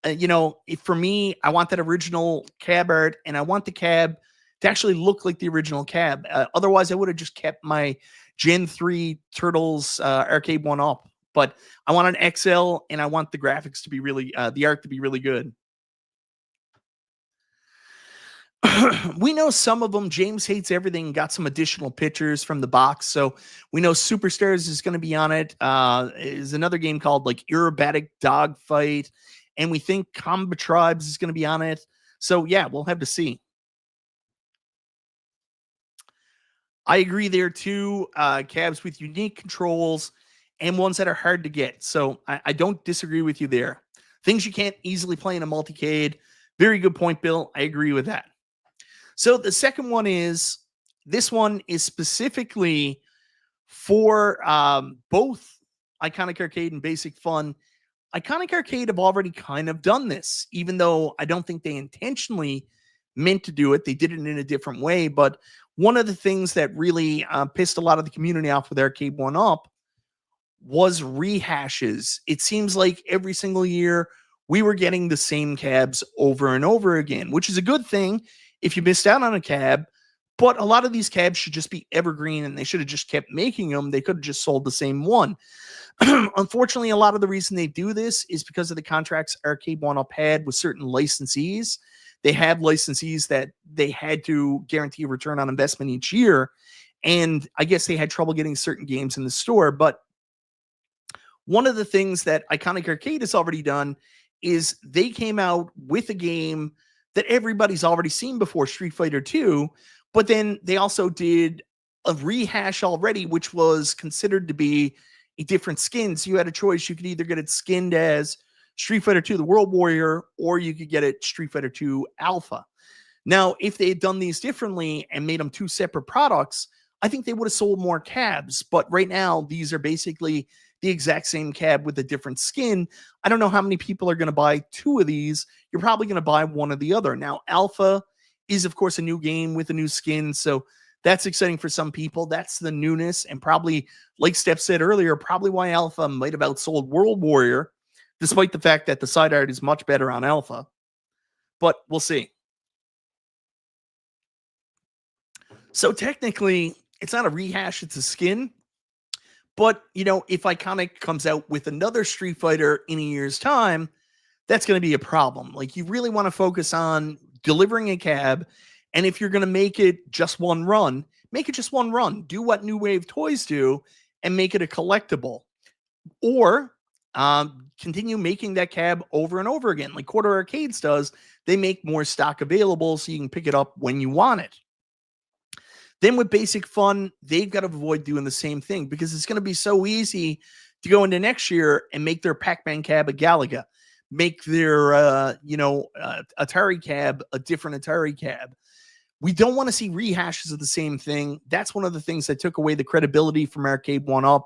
for me, I want that original cab art, and I want the cab to actually look like the original cab. Otherwise, I would have just kept my Gen 3 Turtles Arcade1Up. But I want an XL, and I want the graphics to be really, the art to be really good. We know some of them. James Hates Everything got some additional pictures from the box, so we know Superstars is going to be on it. Is another game called like Aerobatic Dogfight, and we think Combat Tribes is going to be on it. So yeah, we'll have to see. I agree there too. Cabs with unique controls and ones that are hard to get. So I don't disagree with you there. Things you can't easily play in a multicade. Very good point, Bill. I agree with that. So the second one is, this one is specifically for both Iconic Arcade and Basic Fun Iconic Arcade have already kind of done this, even though I don't think they intentionally meant to do it. They did it in a different way. But one of the things that really pissed a lot of the community off with Arcade1Up was rehashes. It seems like every single year we were getting the same cabs over and over again, which is a good thing if you missed out on a cab. But a lot of these cabs should just be evergreen and they should have just kept making them. They could have just sold the same one. Unfortunately, a lot of the reason they do this is because of the contracts Arcade1Up had with certain licensees. They had licensees that they had to guarantee a return on investment each year. And I guess they had trouble getting certain games in the store. But one of the things that Iconic Arcade has already done is they came out with a game that everybody's already seen before, Street Fighter 2, but then they also did a rehash already, which was considered to be a different skin. So you had a choice. You could either get it skinned as Street Fighter 2, the World Warrior, or you could get it Street Fighter 2 Alpha. Now, if they had done these differently and made them two separate products, I think they would have sold more cabs. But right now, these are basically the exact same cab with a different skin. I don't know how many people are going to buy two of these. You're probably going to buy one or the other. Now, Alpha is, of course, a new game with a new skin. So that's exciting for some people. That's the newness. And probably, like Steph said earlier, probably why Alpha might have outsold World Warrior, despite the fact that the side art is much better on Alpha. But we'll see. So technically, it's not a rehash, it's a skin. But, you know, if Iconic comes out with another Street Fighter in a year's time, that's going to be a problem. Like, you really want to focus on delivering a cab. And if you're going to make it just one run, make it just one run. Do what New Wave Toys do and make it a collectible. Or continue making that cab over and over again. Like Quarter Arcades does, they make more stock available so you can pick it up when you want it. Then with Basic Fun, they've got to avoid doing the same thing because it's going to be so easy to go into next year and make their Pac-Man cab a Galaga, make their, Atari cab a different Atari cab. We don't want to see rehashes of the same thing. That's one of the things that took away the credibility from Arcade1Up,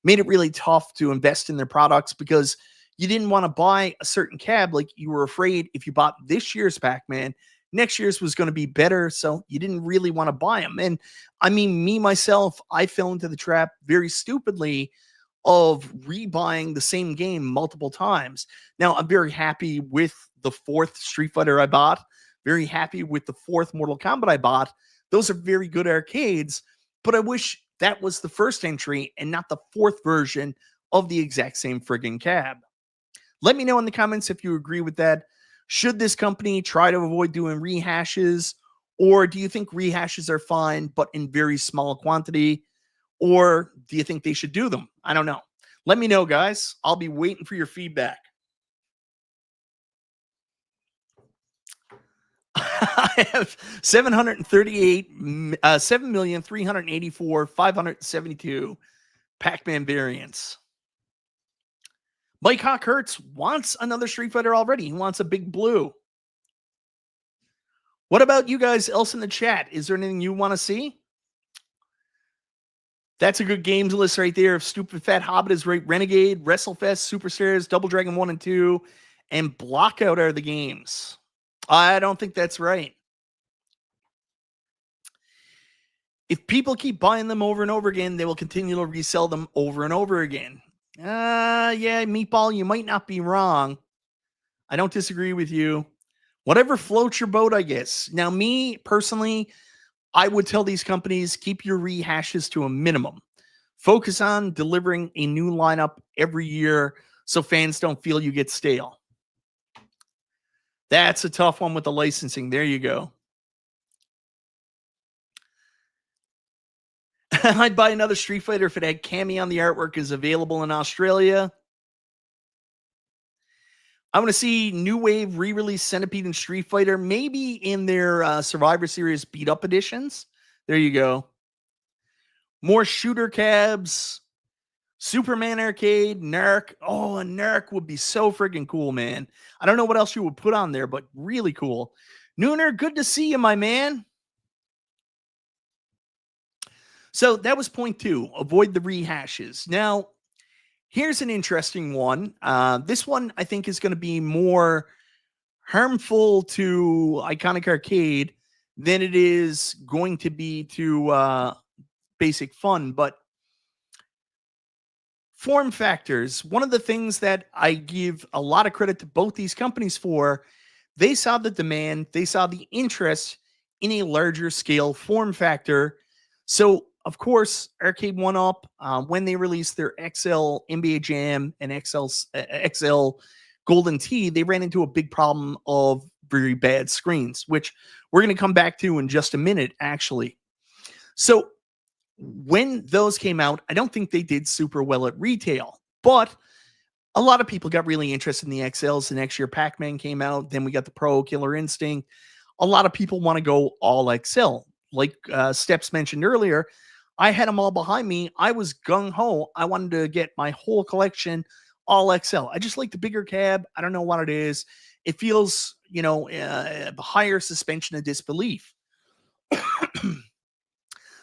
made it really tough to invest in their products because you didn't want to buy a certain cab. Like you were afraid if you bought this year's Pac-Man, next year's was going to be better, so you didn't really want to buy them. And I mean, me, myself, I fell into the trap very stupidly of rebuying the same game multiple times. Now, I'm very happy with the fourth Street Fighter I bought, very happy with the fourth Mortal Kombat I bought. Those are very good arcades, but I wish that was the first entry and not the fourth version of the exact same friggin' cab. Let me know in the comments if you agree with that. Should this company try to avoid doing rehashes, or do you think rehashes are fine, but in very small quantity, or do you think they should do them? I don't know. Let me know, guys. I'll be waiting for your feedback. I have 7,384,572 Pac-Man variants. Mike Hawk Hertz wants another Street Fighter already. He wants a big blue. What about you guys else in the chat? Is there anything you want to see? That's a good games list right there. If Stupid Fat Hobbit is right, Renegade, WrestleFest, Superstars, Double Dragon 1 and 2, and Blockout are the games. I don't think that's right. If people keep buying them over and over again, they will continue to resell them over and over again. Yeah, Meatball, you might not be wrong. I don't disagree with you. Whatever floats your boat, I guess. Now, me personally, I would tell these companies, keep your rehashes to a minimum. Focus on delivering a new lineup every year so fans don't feel you get stale. That's a tough one with the licensing. There you go. I'd buy another Street Fighter if it had Cammy on the artwork is available in Australia. I want to see New Wave re-release Centipede and Street Fighter, maybe in their Survivor Series beat-up editions. There you go. More shooter cabs. Superman Arcade, Narc. Oh, a Narc would be so friggin' cool, man. I don't know what else you would put on there, but really cool. Nooner, good to see you, my man. So that was point 2. Avoid the rehashes. Now, Here's an interesting one. This one I think is going to be more harmful to Iconic Arcade than it is going to be to Basic Fun. But form factors, one of the things that I give a lot of credit to both these companies for, they saw the demand, they saw the interest in a larger scale form factor. So, of course, Arcade1Up, when they released their XL NBA Jam and XL Golden Tee, they ran into a big problem of very bad screens, which we're going to come back to in just a minute, actually. So, when those came out, I don't think they did super well at retail, but a lot of people got really interested in the XLs. The next year, Pac-Man came out. Then we got the Pro Killer Instinct. A lot of people want to go all XL. Like Steps mentioned earlier, I had them all behind me. I was gung-ho. I wanted to get my whole collection all XL. I just like the bigger cab. I don't know what it is. It feels, a higher suspension of disbelief.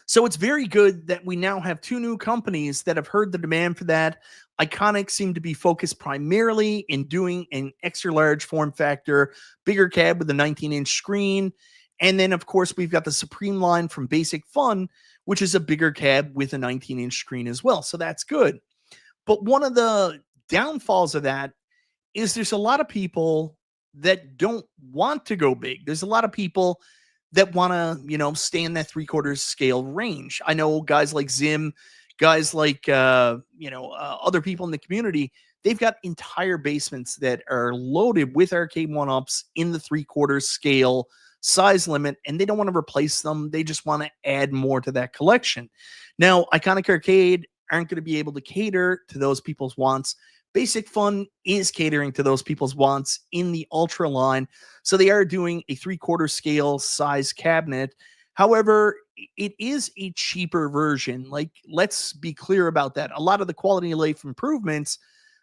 So it's very good that we now have two new companies that have heard the demand for that. Iconic seemed to be focused primarily in doing an extra large form factor, bigger cab with a 19-inch screen. And then, of course, we've got the Supreme line from Basic Fun, which is a bigger cab with a 19-inch screen as well. So that's good. But one of the downfalls of that is there's a lot of people that don't want to go big. There's a lot of people that want to, stay in that 3/4 scale range. I know guys like Zim, guys like, other people in the community, they've got entire basements that are loaded with Arcade1Ups in the 3/4 scale size limit, and they don't want to replace them. They just want to add more to that collection. Now, Iconic Arcade aren't going to be able to cater to those people's wants. Basic Fun is catering to those people's wants in the Ultra line. So they are doing a 3/4 scale size cabinet. However, it is a cheaper version. Like, let's be clear about that. A lot of the quality of life improvements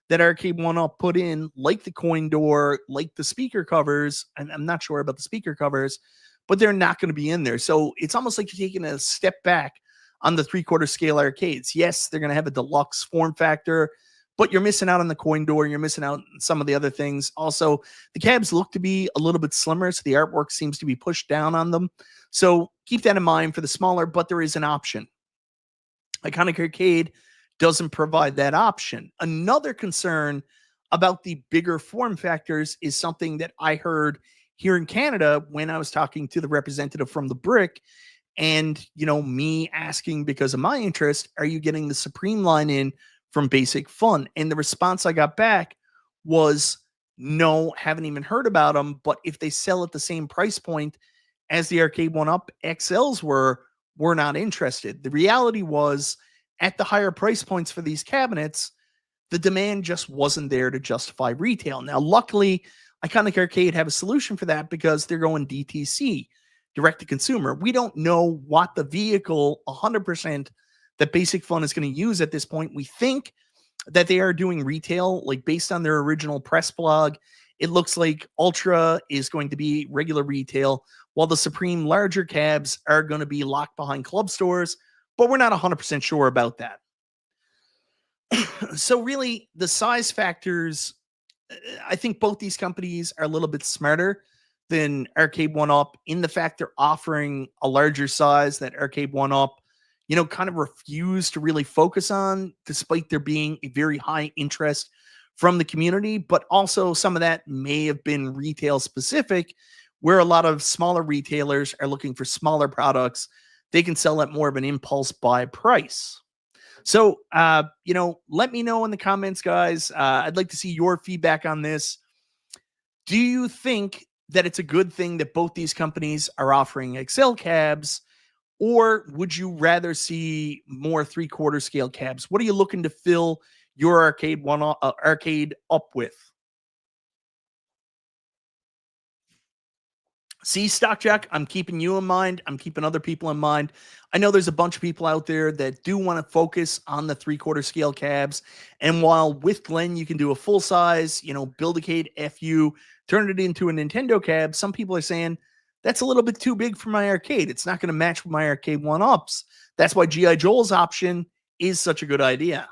that Arcade1Up put in, like the coin door, like the speaker covers, and I'm not sure about the speaker covers, but they're not going to be in there. So it's almost like you're taking a step back on the 3/4 scale arcades. Yes, they're going to have a deluxe form factor, but you're missing out on the coin door. You're missing out on some of the other things. Also, the cabs look to be a little bit slimmer, so the artwork seems to be pushed down on them. So keep that in mind for the smaller, but there is an option. Iconic Arcade doesn't provide that option. Another concern about the bigger form factors is something that I heard here in Canada when I was talking to the representative from the Brick, and me asking, because of my interest, are you getting the Supreme line in from Basic Fun? And the response I got back was, no, haven't even heard about them, but if they sell at the same price point as the Arcade1Up XLs we're not interested. The reality was, at the higher price points for these cabinets, the demand just wasn't there to justify retail. Now, luckily, Iconic Arcade have a solution for that because they're going DTC, direct to consumer. We don't know what the vehicle 100% that Basic Fun is going to use at this point. We think that they are doing retail, like based on their original press blog. It looks like Ultra is going to be regular retail, while the Supreme larger cabs are going to be locked behind club stores, but we're not 100% sure about that. So really, the size factors, I think both these companies are a little bit smarter than Arcade1Up in the fact they're offering a larger size that Arcade1Up, kind of refused to really focus on, despite there being a very high interest from the community. But also some of that may have been retail specific, where a lot of smaller retailers are looking for smaller products. They can sell at more of an impulse buy price. So, let me know in the comments, guys. I'd like to see your feedback on this. Do you think that it's a good thing that both these companies are offering XL cabs, or would you rather see more 3/4 scale cabs? What are you looking to fill your Arcade up with? See, Stockjack, I'm keeping you in mind. I'm keeping other people in mind. I know there's a bunch of people out there that do want to focus on the 3/4 scale cabs. And while with Glenn, you can do a full size, Build-A-Cade FU, turn it into a Nintendo cab, some people are saying that's a little bit too big for my arcade. It's not going to match with my Arcade1Ups. That's why G.I. Joel's option is such a good idea.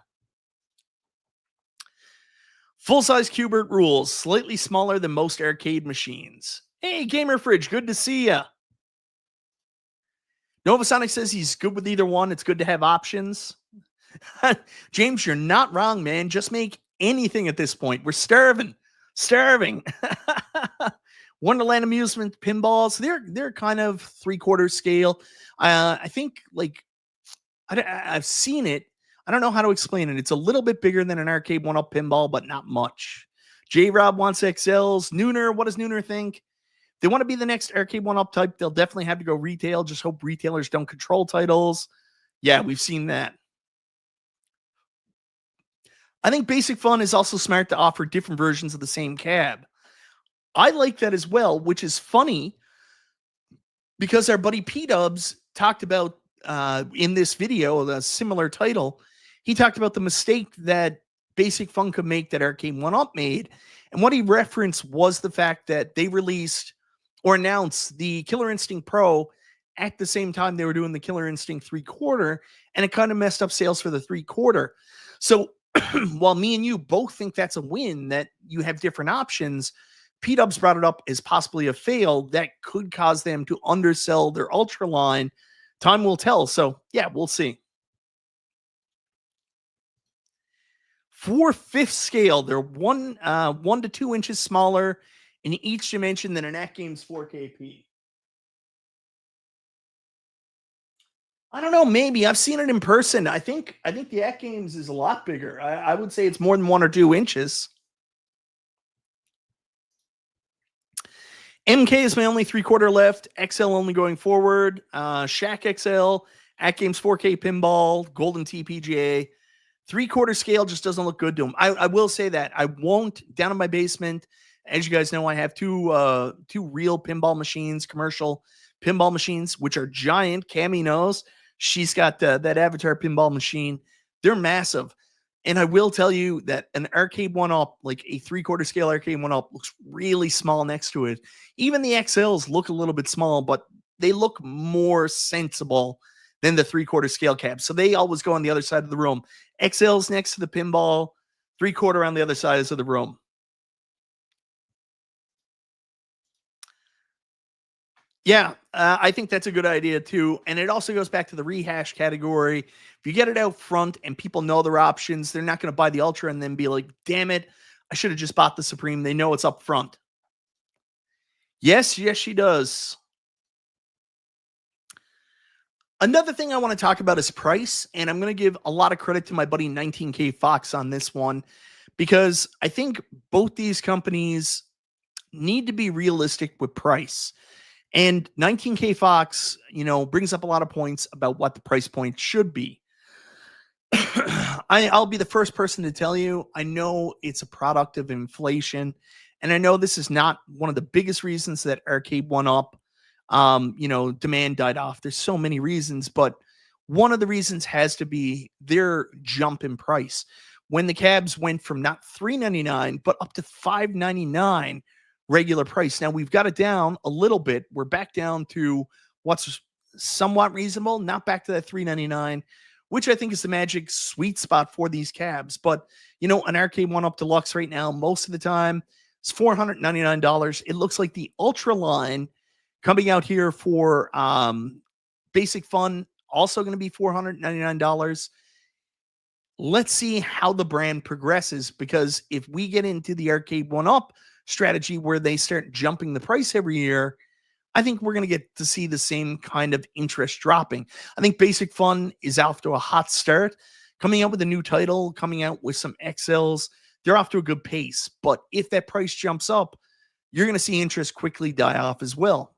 Full-size Cubert rules, slightly smaller than most arcade machines. Hey, Gamer Fridge, good to see ya. Novasonic says he's good with either one. It's good to have options. James, you're not wrong, man. Just make anything at this point. We're starving. Starving. Wonderland Amusement pinballs. They're kind of 3/4 scale. I think like I've seen it. I don't know how to explain it. It's a little bit bigger than an Arcade1Up pinball, but not much. J Rob wants XLs. Nooner, what does Nooner think? They want to be the next Arcade1Up type. They'll definitely have to go retail. Just hope retailers don't control titles. Yeah, we've seen that. I think Basic Fun is also smart to offer different versions of the same cab. I like that as well, which is funny because our buddy P-Dubs talked about in this video, a similar title, he talked about the mistake that Basic Fun could make that Arcade1Up made. And what he referenced was the fact that they released or announced the Killer Instinct Pro at the same time they were doing the Killer Instinct 3/4, and it kind of messed up sales for the 3/4. So while me and you both think that's a win, that you have different options, P-Dubs brought it up as possibly a fail that could cause them to undersell their Ultra line. Time will tell. So, yeah, we'll see. 4/5 scale. They're 1 to 2 inches smaller in each dimension than an AtGames 4KP. I don't know. Maybe I've seen it in person. I think the AtGames is a lot bigger. I would say it's more than 1 or 2 inches. MK is my only 3/4 left. XL only going forward. Shaq XL, AtGames 4K pinball, Golden TPGA. 3/4 scale just doesn't look good to them. I will say that I won't down in my basement. As you guys know, I have two real pinball machines, commercial pinball machines, which are giant. Cammy knows. She's got that Avatar pinball machine. They're massive. And I will tell you that an Arcade1Up, like a 3/4 scale Arcade1Up, looks really small next to it. Even the XLs look a little bit small, but they look more sensible than the 3/4 scale cabs. So they always go on the other side of the room. XLs next to the pinball, 3/4 on the other sides of the room. Yeah, I think that's a good idea too. And it also goes back to the rehash category. If you get it out front and people know their options, they're not going to buy the Ultra and then be like, damn it, I should have just bought the Supreme. They know it's up front. Yes, she does. Another thing I want to talk about is price. And I'm going to give a lot of credit to my buddy 19K Fox on this one, because I think both these companies need to be realistic with price. And 19K Fox, brings up a lot of points about what the price point should be. I'll be the first person to tell you, I know it's a product of inflation. And I know this is not one of the biggest reasons that Arcade1Up, demand died off. There's so many reasons, but one of the reasons has to be their jump in price. When the cabs went from not $3.99, but up to $5.99 regular price. Now we've got it down a little bit. We're back down to what's somewhat reasonable, not back to that $3.99, which I think is the magic sweet spot for these cabs. But an Arcade1Up Deluxe right now, most of the time, it's $499. It looks like the Ultra line coming out here for Basic Fun, also going to be $499. Let's see how the brand progresses, because if we get into the Arcade1Up strategy where they start jumping the price every year, I think we're going to get to see the same kind of interest dropping. I think Basic Fun is off to a hot start, coming out with a new title, coming out with some XLs. They're off to a good pace. But if that price jumps up, you're going to see interest quickly die off as well.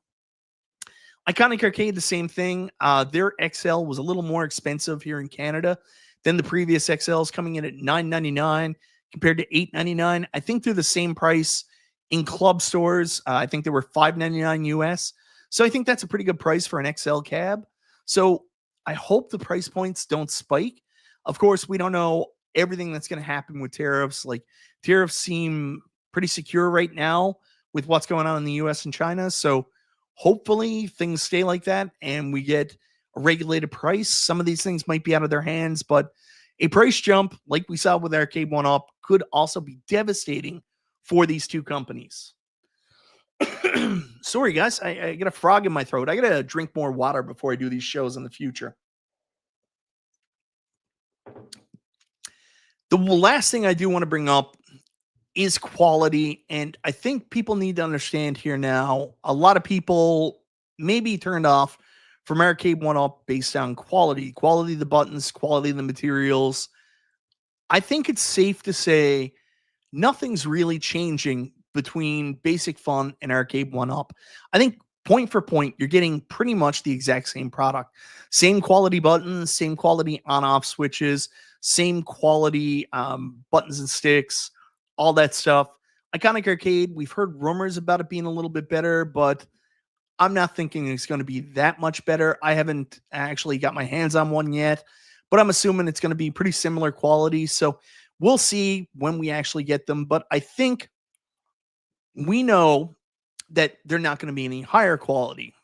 Iconic Arcade, the same thing. Their XL was a little more expensive here in Canada than the previous XLs, coming in at $9.99 compared to $8.99. I think they're the same price in club stores. I think they were $5.99 US. So I think that's a pretty good price for an XL cab. So I hope the price points don't spike. Of course, we don't know everything that's going to happen with tariffs. Like, tariffs seem pretty secure right now with what's going on in the US and China. So hopefully things stay like that and we get a regulated price. Some of these things might be out of their hands, but A price jump, like we saw with Arcade1Up, could also be devastating for these two companies. Sorry, guys. I got a frog in my throat. I got to drink more water before I do these shows in the future. The last thing I do want to bring up is quality. And I think people need to understand here now, a lot of people may be turned off from Arcade1Up based on quality of the buttons, quality of the materials. I think it's safe to say nothing's really changing between Basic Fun and Arcade1Up. I think point for point, you're getting pretty much the exact same product. Same quality buttons, same quality on-off switches, same quality buttons and sticks, all that stuff. Iconic Arcade, we've heard rumors about it being a little bit better, but I'm not thinking it's going to be that much better. I haven't actually got my hands on one yet, but I'm assuming it's going to be pretty similar quality. So we'll see when we actually get them. But I think we know that they're not going to be any higher quality.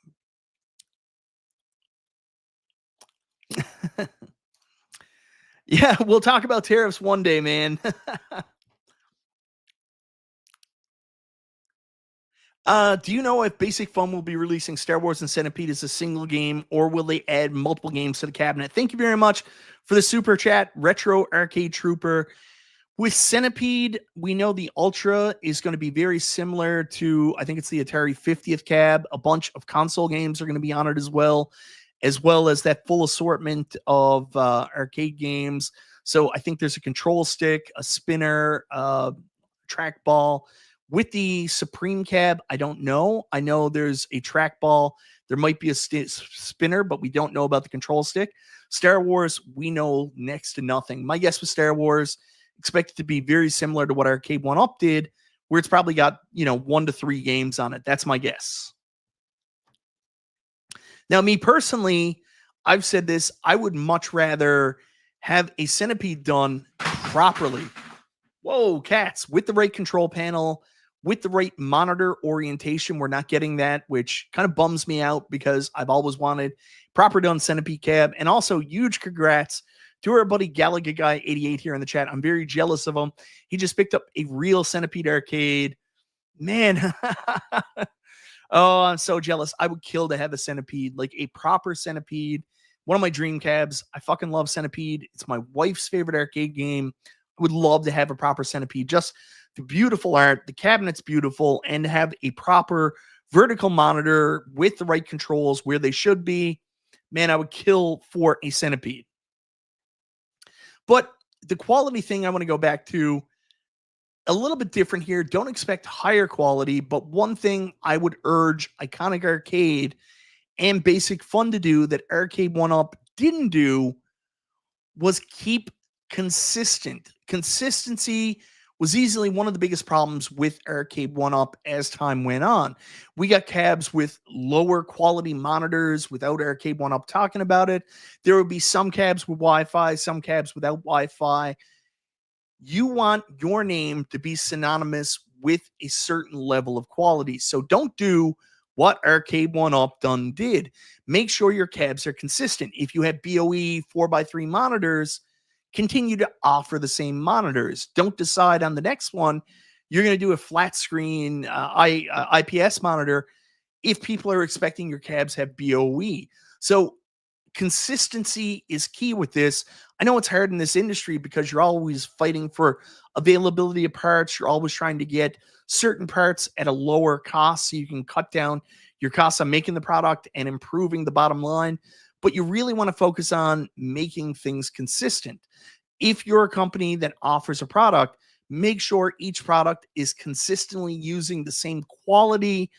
Yeah, we'll talk about tariffs one day, man. Do you know if Basic Fun will be releasing Star Wars and Centipede as a single game, or will they add multiple games to the cabinet? Thank you very much for the super chat, Retro Arcade Trooper. With Centipede, we know the Ultra is going to be very similar to, I think it's the Atari 50th cab. A bunch of console games are going to be on it as well as that full assortment of arcade games. So I think there's a control stick, a spinner, trackball. With the Supreme cab, I don't know. I know there's a trackball. There might be a spinner, but we don't know about the control stick. Star Wars, we know next to nothing. My guess with Star Wars, expect it to be very similar to what Arcade1Up did, where it's probably got, 1 to 3 games on it. That's my guess. Now, me personally, I've said this, I would much rather have a Centipede done properly. Whoa, cats, with the right control panel, with the right monitor orientation. We're not getting that, which kind of bums me out because I've always wanted proper done Centipede cab. And also, huge congrats to our buddy Galaga Guy 88 here in the chat. I'm very jealous of him. He just picked up a real Centipede arcade. Man, oh, I'm so jealous. I would kill to have a Centipede, like a proper Centipede. One of my dream cabs. I fucking love Centipede. It's my wife's favorite arcade game. I would love to have a proper Centipede. Just the beautiful art, the cabinet's beautiful, and have a proper vertical monitor with the right controls where they should be. Man, I would kill for a Centipede. But the quality thing I want to go back to, a little bit different here. Don't expect higher quality, but one thing I would urge Iconic Arcade and Basic Fun to do that Arcade1Up didn't do was keep consistent. Consistency was easily one of the biggest problems with Arcade1Up as time went on. We got cabs with lower quality monitors without Arcade1Up talking about it. There would be some cabs with Wi-Fi, some cabs without Wi-Fi. You want your name to be synonymous with a certain level of quality. So don't do what Arcade1Up done did. Make sure your cabs are consistent. If you have BOE 4x3 monitors, continue to offer the same monitors. Don't decide on the next one you're going to do a flat screen IPS monitor if people are expecting your cabs have BOE. So consistency is key with this. I know it's hard in this industry because you're always fighting for availability of parts. You're always trying to get certain parts at a lower cost so you can cut down your costs on making the product and improving the bottom line. But you really want to focus on making things consistent. If you're a company that offers a product, make sure each product is consistently using the same quality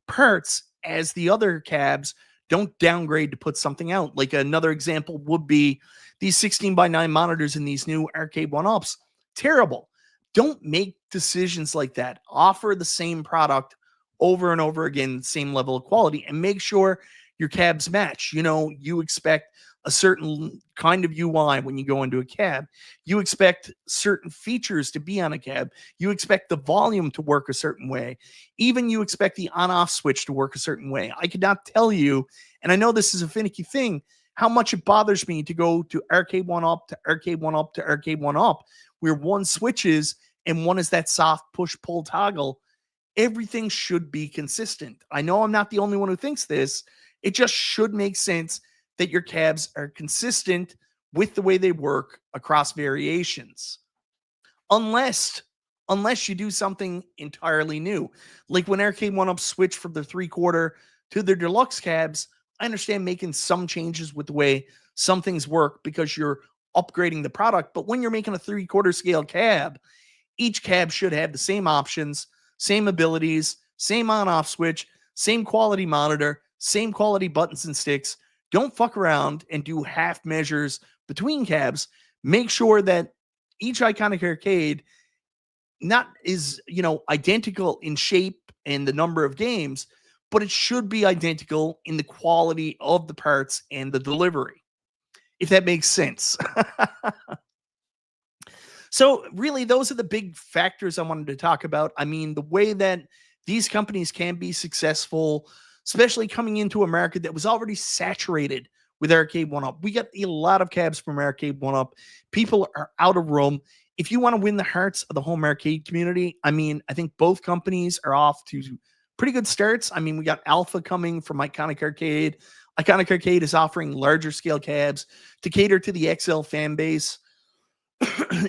parts as the other cabs. Don't downgrade to put something out. Like another example would be these 16:9 monitors in these new Arcade1Ups. Terrible. Don't make decisions like that. Offer the same product over and over again, same level of quality, and make sure your cabs match. You expect a certain kind of UI when you go into a cab. You expect certain features to be on a cab. You expect the volume to work a certain way. Even you expect the on-off switch to work a certain way. I could not tell you, and I know this is a finicky thing, how much it bothers me to go to Arcade1Up to Arcade1Up to Arcade1Up, where one switches and one is that soft push-pull toggle. Everything should be consistent. I know I'm not the only one who thinks this. It just should make sense that your cabs are consistent with the way they work across variations. Unless you do something entirely new. Like when Arcade1Up switched from the 3/4 to their deluxe cabs, I understand making some changes with the way some things work because you're upgrading the product. But when you're making a 3/4 scale cab, each cab should have the same options, same abilities, same on-off switch, same quality monitor, same quality buttons and sticks. Don't fuck around and do half measures between cabs. Make sure that each iconic arcade not is, identical in shape and the number of games, but it should be identical in the quality of the parts and the delivery, if that makes sense. So really, those are the big factors I wanted to talk about. I mean, the way that these companies can be successful, especially coming into a market that was already saturated with Arcade1Up. We got a lot of cabs from Arcade1Up. People are out of room. If you want to win the hearts of the home arcade community, I mean, I think both companies are off to pretty good starts. I mean, we got Alpha coming from Iconic Arcade. Iconic Arcade is offering larger scale cabs to cater to the XL fan base.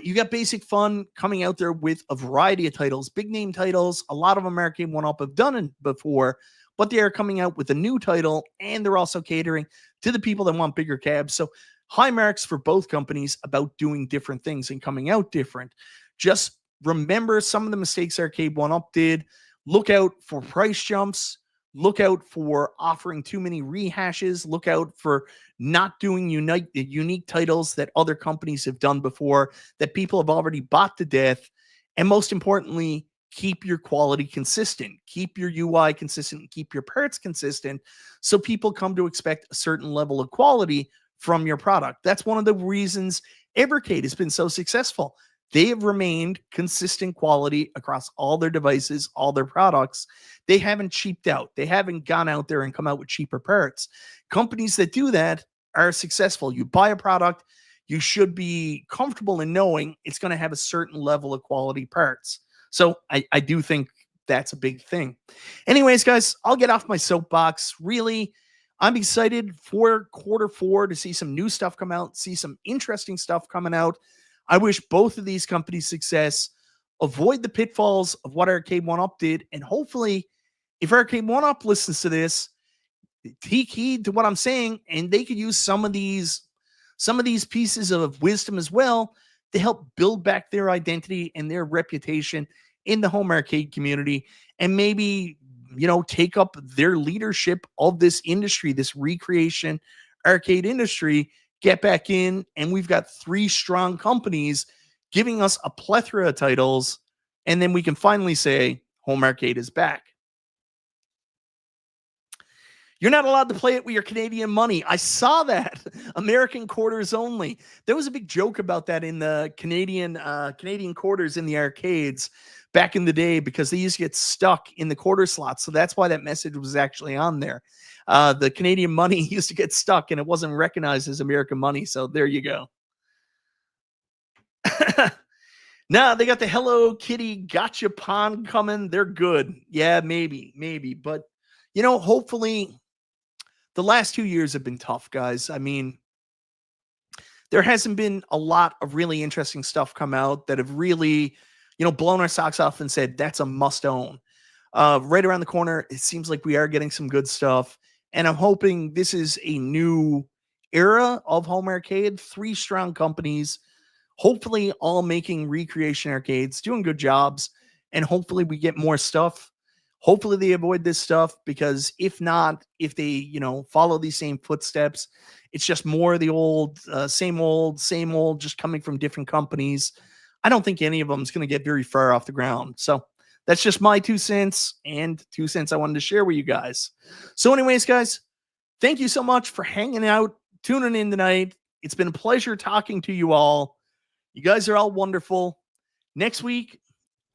You got Basic Fun coming out there with a variety of titles, big name titles. A lot of them Arcade1Up have done it before, but they are coming out with a new title, and they're also catering to the people that want bigger cabs. So high marks for both companies about doing different things and coming out different. Just remember some of the mistakes Arcade1Up did. Look out for price jumps. Look out for offering too many rehashes. Look out for not doing unique titles that other companies have done before, that people have already bought to death. And most importantly, keep your quality consistent. Keep your UI consistent. Keep your parts consistent so people come to expect a certain level of quality from your product. That's one of the reasons Evercade has been so successful. They have remained consistent quality across all their devices, all their products. They haven't cheaped out. They haven't gone out there and come out with cheaper parts. Companies that do that are successful. You buy a product, you should be comfortable in knowing it's going to have a certain level of quality parts. So I do think that's a big thing. Anyways, guys, I'll get off my soapbox. Really, I'm excited for Q4 to see some new stuff come out, see some interesting stuff coming out. I wish both of these companies success. Avoid the pitfalls of what Arcade1Up did. And hopefully, if Arcade1Up listens to this, take heed to what I'm saying, and they could use some of these pieces of wisdom as well to help build back their identity and their reputation in the home arcade community, and maybe, take up their leadership of this industry, this recreation arcade industry. Get back in, and we've got 3 strong companies giving us a plethora of titles, and then we can finally say home arcade is back. You're not allowed to play it with your Canadian money. I saw that. American quarters only. There was a big joke about that in the Canadian quarters in the arcades back in the day, because they used to get stuck in the quarter slots. So that's why that message was actually on there. The Canadian money used to get stuck and it wasn't recognized as American money. So there you go. Now they got the Hello Kitty Gotcha Pond coming. They're good. Yeah, maybe. But, hopefully the last 2 years have been tough, guys. I mean, there hasn't been a lot of really interesting stuff come out that have really, blown our socks off and said, that's a must own. Right around the corner, it seems like we are getting some good stuff. And I'm hoping this is a new era of home arcade. 3 strong companies, hopefully all making recreation arcades, doing good jobs. And hopefully we get more stuff. Hopefully they avoid this stuff, because if not, if they, follow these same footsteps, it's just more of the old, same old, just coming from different companies. I don't think any of them is going to get very far off the ground. So that's just my 2 cents, and 2 cents I wanted to share with you guys. So anyways, guys, thank you so much for hanging out, tuning in tonight. It's been a pleasure talking to you all. You guys are all wonderful. Next week,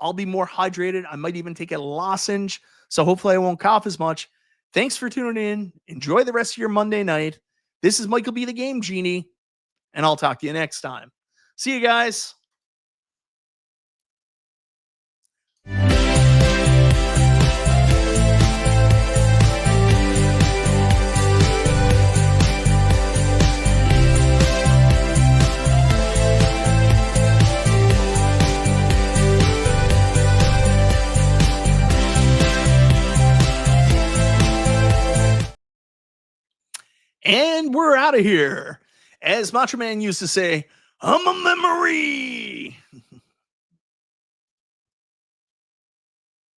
I'll be more hydrated. I might even take a lozenge, so hopefully I won't cough as much. Thanks for tuning in. Enjoy the rest of your Monday night. This is Michael B. the Game Genie, and I'll talk to you next time. See you guys. And we're out of here. As Macho Man used to say, I'm a memory.